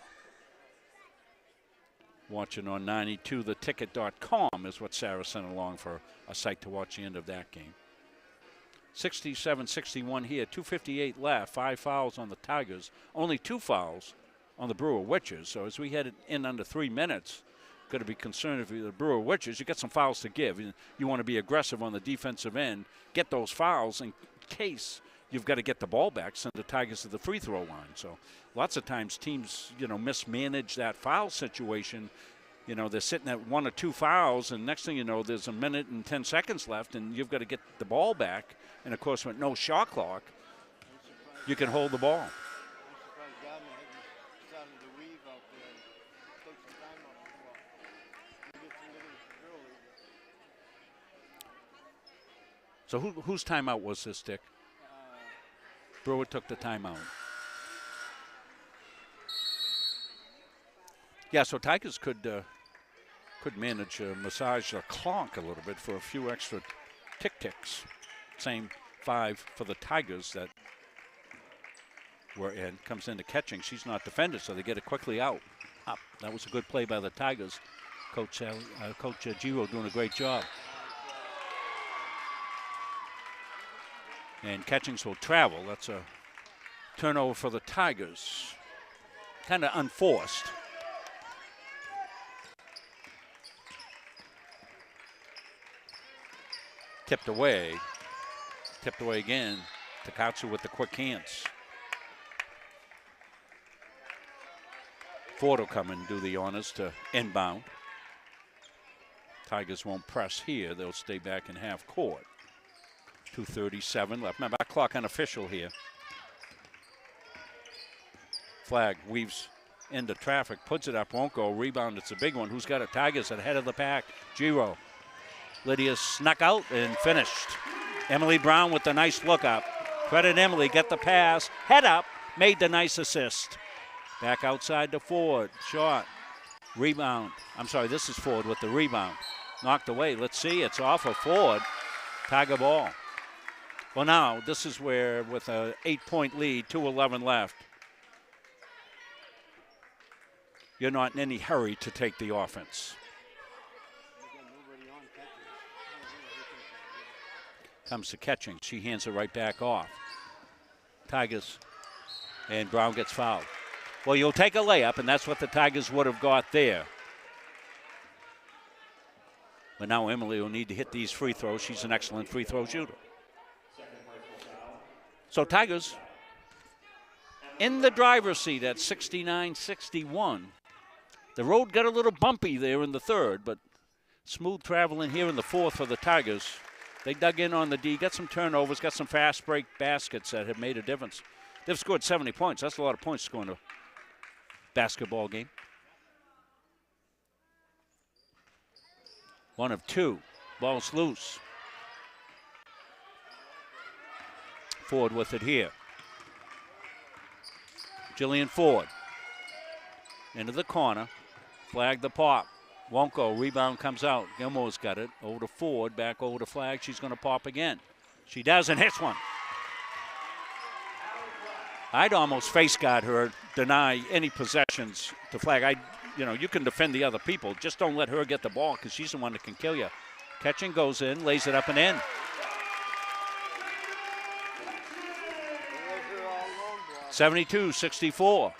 Speaker 1: Watching on 92theticket.com is what Sarah sent along for a site to watch the end of that game. 67-61 here, 2:58 left, 5 fouls on the Tigers, only 2 fouls on the Brewer Witches. So as we head in under 3 minutes, got to be concerned if you're the Brewer Witches, you got some fouls to give. You want to be aggressive on the defensive end, get those fouls in case you've got to get the ball back, send the Tigers to the free throw line. So lots of times teams, mismanage that foul situation. They're sitting at 1 or 2 fouls, and next thing you know, there's a minute and 10 seconds left, and you've got to get the ball back. And, of course, with no shot clock, you can hold the ball. So whose timeout was this, Dick? Brewer took the timeout. Yeah, so Tigers could manage massage the clock a little bit for a few extra tick-ticks. Same 5 for the Tigers that were in. Comes into catching. She's not defended, so they get it quickly out. Up. That was a good play by the Tigers. Coach Giro doing a great job. And Catchings will travel. That's a turnover for the Tigers. Kind of unforced. Tipped away. Tipped away again. Takatsu with the quick hands. Ford will come and do the honors to inbound. Tigers won't press here. They'll stay back in half court. 2:37 left. Remember, clock unofficial here. Flag weaves into traffic, puts it up, won't go. Rebound, it's a big one. Who's got it? Tigers ahead of the pack. Giro. Lydia snuck out and finished. Emily Brown with the nice look up. Credit Emily, get the pass. Head up, made the nice assist. Back outside to Ford. Shot. Rebound. I'm sorry, this is Ford with the rebound. Knocked away. Let's see, it's off of Ford. Tiger ball. Well, now, this is where, with an 8-point lead, 2:11 left, you're not in any hurry to take the offense. Comes to Catching. She hands it right back off. Tigers, and Brown gets fouled. Well, you'll take a layup, and that's what the Tigers would have got there. But now Emily will need to hit these free throws. She's an excellent free throw shooter. So Tigers in the driver's seat at 69-61. The road got a little bumpy there in the third, but smooth traveling here in the fourth for the Tigers. They dug in on the D, got some turnovers, got some fast break baskets that have made a difference. They've scored 70 points. That's a lot of points to score in a basketball game. 1 of 2. Ball's loose. Ford with it here. Jillian Ford. Into the corner. Flag the pop.
Speaker 4: Won't go. Rebound comes out. Gilmore's got it. Over to Ford. Back over to Flag. She's going to pop again. She does and hits one. I'd almost face guard her, deny any possessions to Flag. You can defend the other people. Just don't let her get the ball because she's the one that can kill you. Catching goes in, lays it up and in. (72-64).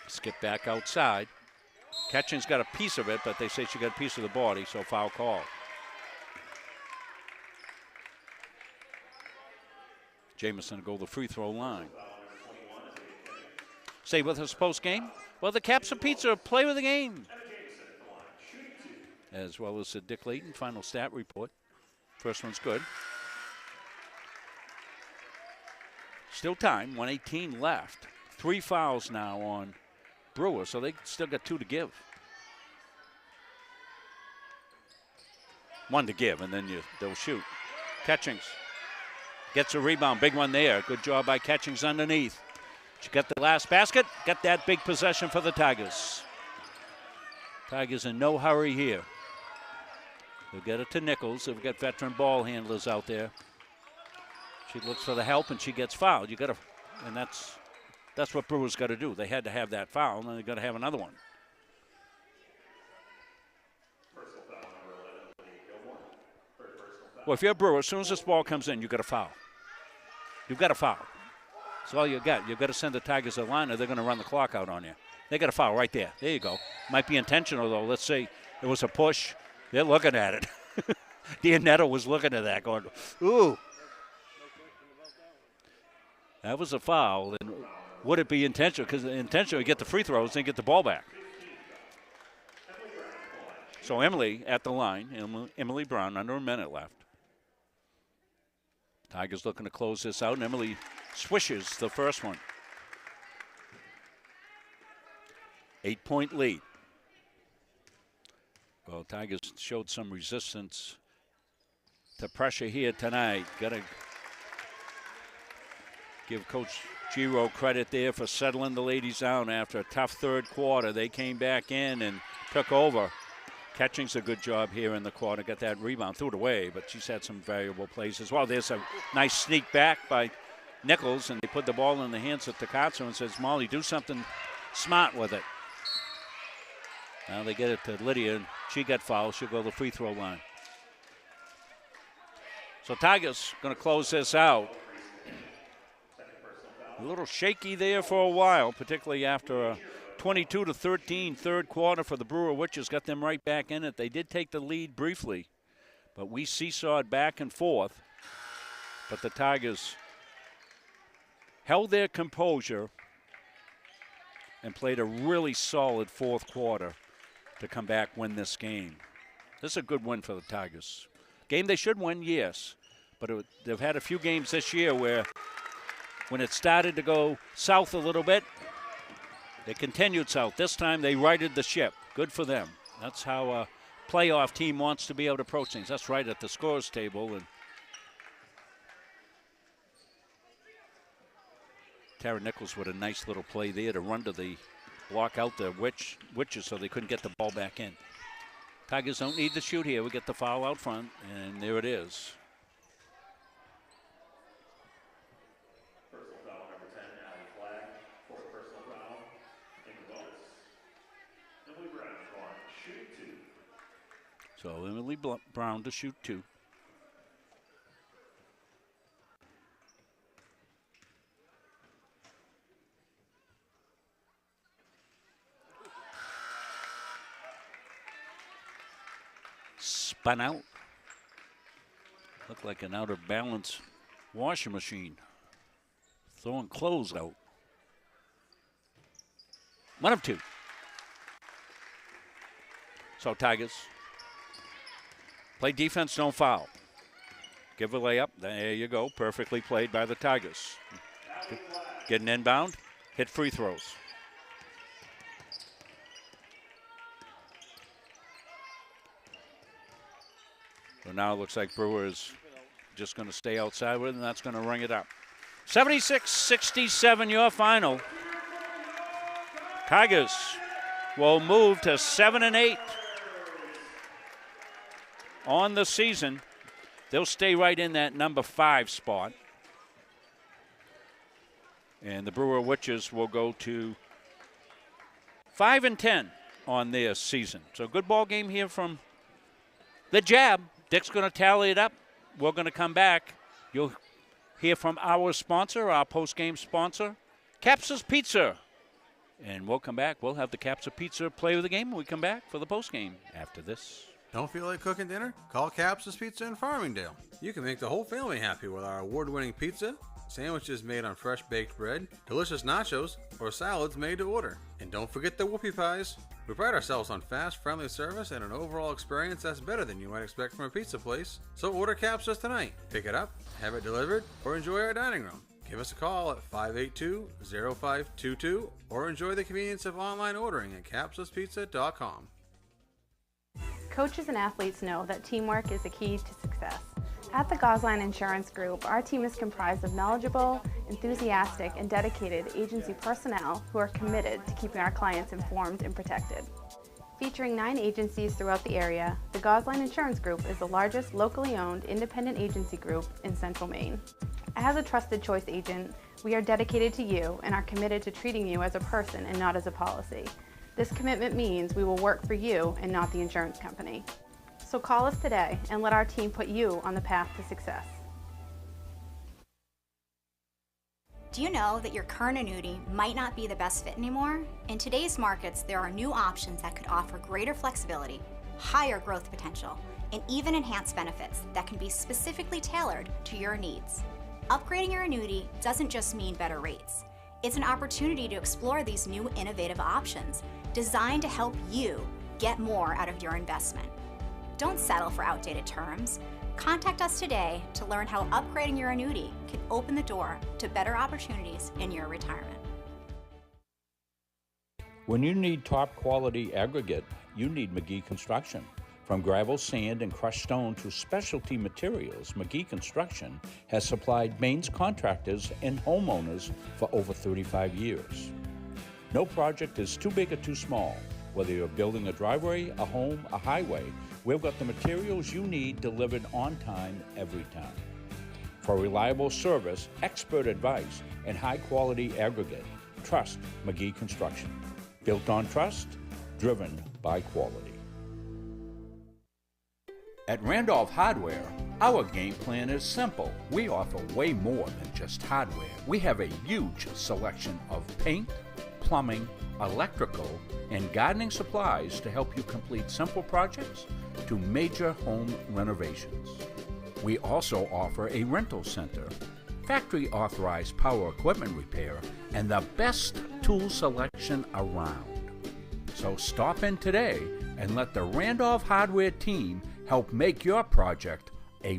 Speaker 4: Skip back outside. Ketching's got a piece of it, but they say she got a piece of the body, so foul call. Jamison to go to the free throw line. Stay with us post game. Well, the Caps of Pizza play with the game. As well as the Dick Layton final stat report. First one's good. Still time, 1:18 left. 3 fouls now on Brewer, so they still got 2 to give. 1 to give, and then they'll shoot. Catchings gets a rebound, big one there. Good job by Catchings underneath. She got the last basket, got that big possession for the Tigers. Tigers in no hurry here. They'll get it to Nichols. They've got veteran ball handlers out there. She looks for the help, and she gets fouled. And that's what Brewer's got to do. They had to have that foul, and then they've got to have another one. Well, if you're Brewer, as soon as this ball comes in, you've got to foul. You've got to foul. That's all you got. You've got to send the Tigers a line, or they're going to run the clock out on you. They got a foul right there. There you go. Might be intentional, though. Let's say it was a push. They're looking at it. Dianetto was looking at that going, ooh. That was a foul. And would it be intentional? Because intentional, you get the free throws and get the ball back. So Emily at the line. Emily Brown, under a minute left. Tigers looking to close this out, and Emily swishes the first one. 8-point lead. Well, Tigers showed some resistance to pressure here tonight. Got to give Coach Giro credit there for settling the ladies down after a tough third quarter. They came back in and took over. Catching's a good job here in the quarter. Got that rebound, threw it away, but she's had some valuable plays as well. There's a nice sneak back by Nichols, and they put the ball in the hands of Takatsu and says, Molly, do something smart with it. Now they get it to Lydia, and she got fouled. She'll go to the free throw line. So Tigers going to close this out. A little shaky there for a while, particularly after a 22-13 third quarter for the Brewer Witches. Got them right back in it. They did take the lead briefly, but we seesawed back and forth. But the Tigers held their composure and played a really solid fourth quarter to come back, win this game. This is a good win for the Tigers. Game they should win, yes, but they've had a few games this year where when it started to go south a little bit, they continued south. This time they righted the ship. Good for them. That's how a playoff team wants to be able to approach things. That's right at the scores table. And Tara Nichols with a nice little play there to run to the block out the Witches so they couldn't get the ball back in. Tigers don't need to shoot here. We get the foul out front, and there it is.
Speaker 2: Personal foul number 10, Allie Flag. Fourth personal foul, in the bonus. Emily Brown on shoot 2.
Speaker 4: So Emily Brown to shoot 2. Spun out. Looked like an out of balance washing machine. Throwing clothes out. 1 of 2. So Tigers play defense, don't foul. Give a layup. There you go. Perfectly played by the Tigers. Getting inbound. Hit free throws. So now it looks like Brewer is just going to stay outside with it, and that's going to ring it up.
Speaker 1: 76-67 your final. Tigers will move to 7-8 on the season. They'll stay right in that number 5 spot. And the Brewer Witches will go to 5-10 on their season. So good ball game here from the Jab. Dick's going to tally it up. We're going to come back. You'll hear from our sponsor, our post-game sponsor, Capsa's Pizza. And we'll come back. We'll have the Capsa Pizza play of the game when we come back for the post-game after this.
Speaker 3: Don't feel like cooking dinner? Call Capsa's Pizza in Farmingdale. You can make the whole family happy with our award-winning pizza, sandwiches made on fresh baked bread, delicious nachos, or salads made to order. And don't forget the whoopie pies. We pride ourselves on fast, friendly service and an overall experience that's better than you might expect from a pizza place. So order Capsa's tonight. Pick it up, have it delivered, or enjoy our dining room. Give us a call at 582-0522 or enjoy the convenience of online ordering at capsaspizza.com.
Speaker 9: Coaches and athletes know that teamwork is the key to success. At the Gosline Insurance Group, our team is comprised of knowledgeable, enthusiastic, and dedicated agency personnel who are committed to keeping our clients informed and protected. Featuring 9 agencies throughout the area, the Gosline Insurance Group is the largest locally owned independent agency group in Central Maine. As a trusted choice agent, we are dedicated to you and are committed to treating you as a person and not as a policy. This commitment means we will work for you and not the insurance company. So call us today and let our team put you on the path to success.
Speaker 5: Do you know that your current annuity might not be the best fit anymore? In today's markets, there are new options that could offer greater flexibility, higher growth potential, and even enhanced benefits that can be specifically tailored to your needs. Upgrading your annuity doesn't just mean better rates. It's an opportunity to explore these new innovative options designed to help you get more out of your investment. Don't settle for outdated terms. Contact us today to learn how upgrading your annuity can open the door to better opportunities in your retirement.
Speaker 4: When you need top quality aggregate, you need McGee Construction. From gravel, sand, and crushed stone to specialty materials, McGee Construction has supplied Maine's contractors and homeowners for over 35 years. No project is too big or too small. Whether you're building a driveway, a home, a highway, we've got the materials you need delivered on time every time. For reliable service, expert advice, and high-quality aggregate, trust McGee Construction. Built on trust, driven by quality. At Randolph Hardware, our game plan is simple. We offer way more than just hardware. We have a huge selection of paint, plumbing, electrical, and gardening supplies to help you complete simple projects to major home renovations. We also offer a rental center, factory authorized power equipment repair, and the best tool selection around. So stop in today and let the Randolph Hardware team help make your project a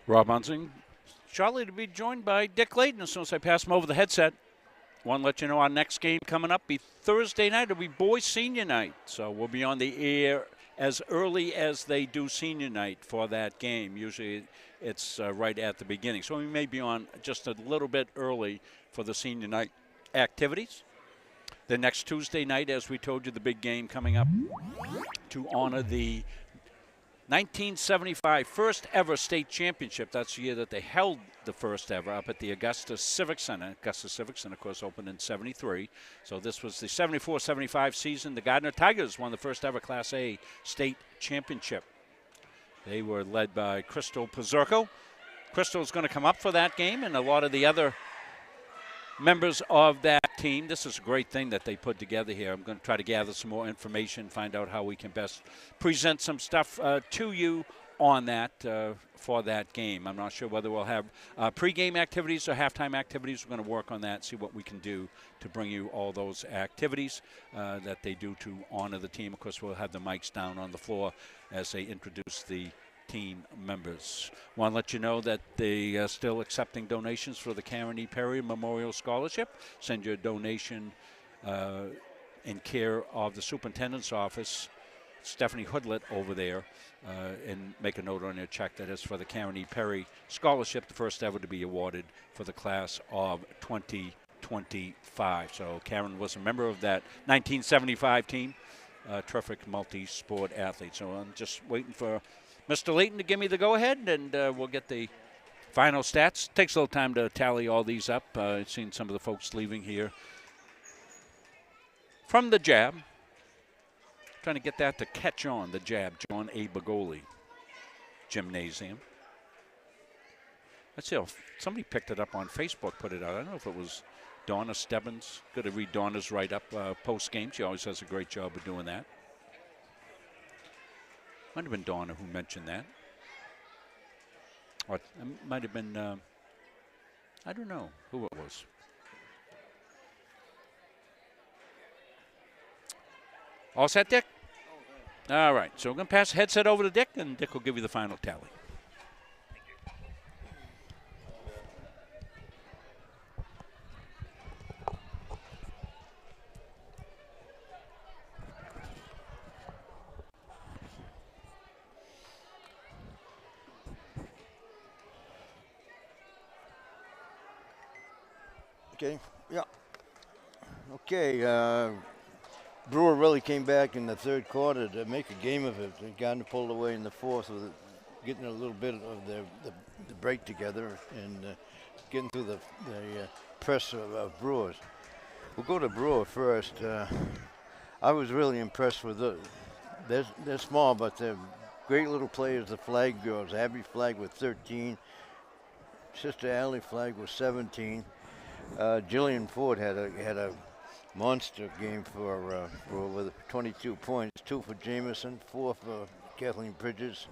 Speaker 1: Rob Munsing, shortly to be joined by Dick Layton as soon as I pass him over the headset. Want to let you know our next game coming up be Thursday night. It'll be boys senior night, so we'll be on the air as early as they do senior night for that game. Usually it's right at the beginning, so we may be on just a little bit early for the senior night activities. The next Tuesday night, as we told you, the big game coming up to honor the 1975 first ever state championship. That's the year that they held the first ever up at the Augusta Civic Center. Augusta Civic Center, of course, opened in 73. So this was the 74-75 season. The Gardiner Tigers won the first ever Class A state championship. They were led by Crystal Pizurko. Crystal's going to come up for that game, and a lot of the other members of that team. This is a great thing that they put together here. I'm going to try to gather some more information, find out how we can best present some stuff to you on that for that game. I'm not sure whether we'll have pregame activities or halftime activities. We're going to work on that, see what we can do to bring you all those activities that they do to honor the team. Of course, we'll have the mics down on the floor as they introduce the team members. Want to let you know that they are still accepting donations for the Karen E. Perry Memorial Scholarship. Send your donation in care of the Superintendent's Office,
Speaker 4: Stephanie Hoodlet over there and make a note on your check that is for the Karen E. Perry Scholarship, the first ever to be awarded for the class of 2025. So Karen was a member of that 1975 team, terrific multi-sport athlete. So I'm just waiting for Mr. Layton to give me the go-ahead, and we'll get the final stats. Takes a little time to tally all these up. I've seen some of the folks leaving here from the Jab. Trying to get that to catch on, the Jab, John A. Bagoli Gymnasium. Let's see if somebody picked it up on Facebook, put it out. I don't know if it was Donna Stebbins. Good to read Donna's write-up post-game. She always does a great job of doing that. Might have been Donna who mentioned that. Or it might have been, I don't know who it was. All set, Dick? All right, so we're going to pass the headset over to Dick, and Dick will give you the final tally.
Speaker 10: Okay, yeah. Okay, Brewer really came back in the third quarter to make a game of it. Gardner pulled away in the fourth with getting a little bit of the break together and getting through the press of Brewers. We'll go to Brewer first. I was really impressed with they're small, but they're great little players, the Flag girls. Abby Flag with 13. Sister Allie Flag with 17. Jillian Ford had a monster game for with 22 points, 2 for Jameson, 4 for Kathleen Bridges,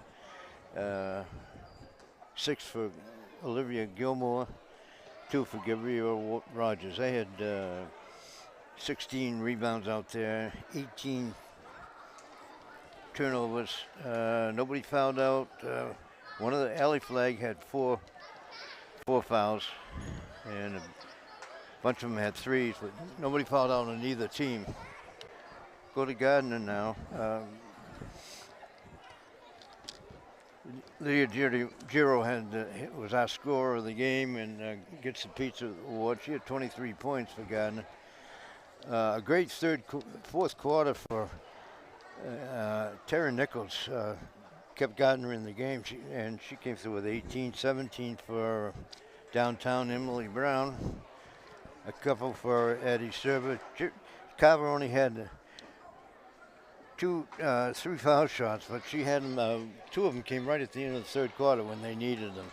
Speaker 10: 6 for Olivia Gilmore, 2 for Gabrielle Rogers. They had 16 rebounds out there, 18 turnovers. Nobody fouled out. One of the Alley Flag had four fouls, and a bunch of them had threes, but nobody fouled out on either team. Go to Gardiner now. Leah Giro was our scorer of the game and gets the pizza award. She had 23 points for Gardiner. A great fourth quarter for Tara Nichols. Kept Gardiner in the game, and she came through with 18, 17 for downtown Emily Brown. A couple for Eddie Server. Carver only had 3 foul shots, but she had them. 2 of them came right at the end of the third quarter when they needed them.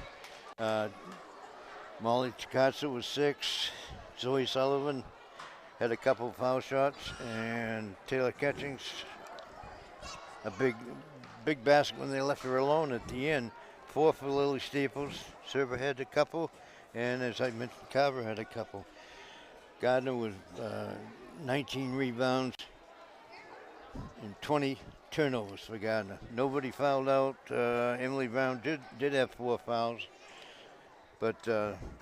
Speaker 10: Molly Chikatsu was 6. Zoe Sullivan had a couple foul shots, and Taylor Catchings a big basket when they left her alone at the end. 4 for Lily Staples. Server had a couple, and as I mentioned, Carver had a couple. Gardner was 19 rebounds and 20 turnovers for Gardner. Nobody fouled out. Emily Brown did have 4 fouls, but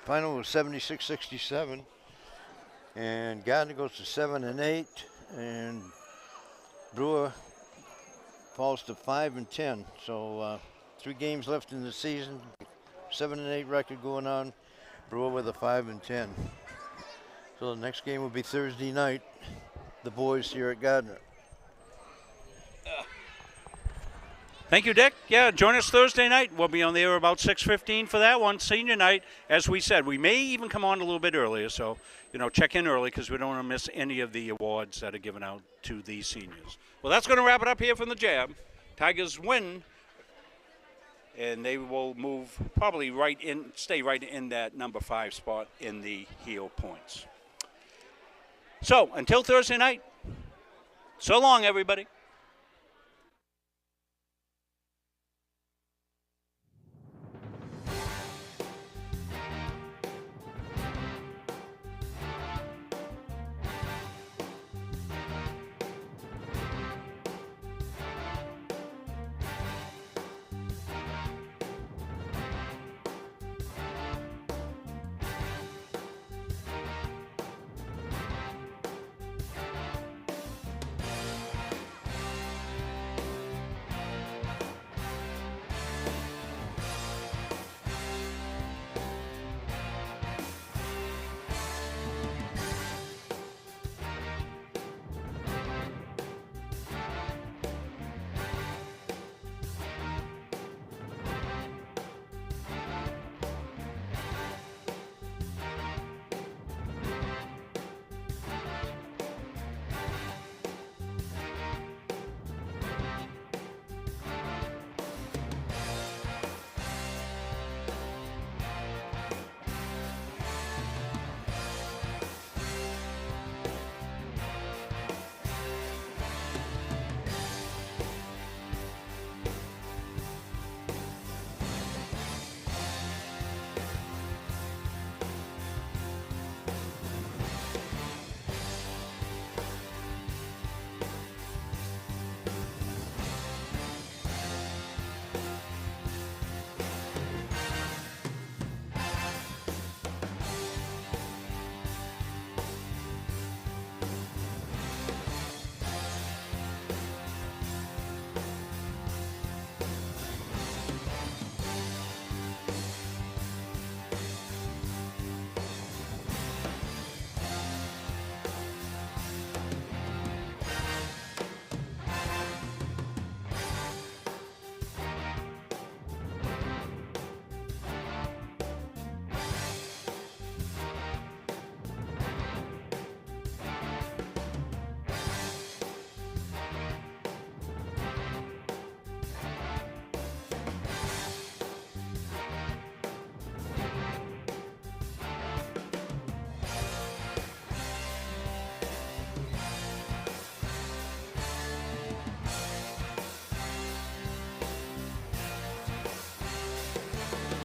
Speaker 10: final was 76-67, and Gardner goes to 7-8, and Brewer falls to 5-10. So 3 games left in the season, 7-8 record going on. Brewer with a 5-10. So the next game will be Thursday night, the boys here at Gardiner.
Speaker 1: Thank you, Dick. Yeah, join us Thursday night. We'll be on the air about 6:15 for that one, senior night. As we said, we may even come on a little bit earlier, so, check in early because we don't want to miss any of the awards that are given out to the seniors. Well, that's going to wrap it up here from the Jab. Tigers win, and they will move probably stay right in that number 5 spot in the heel points. So, until Thursday night, so long, everybody.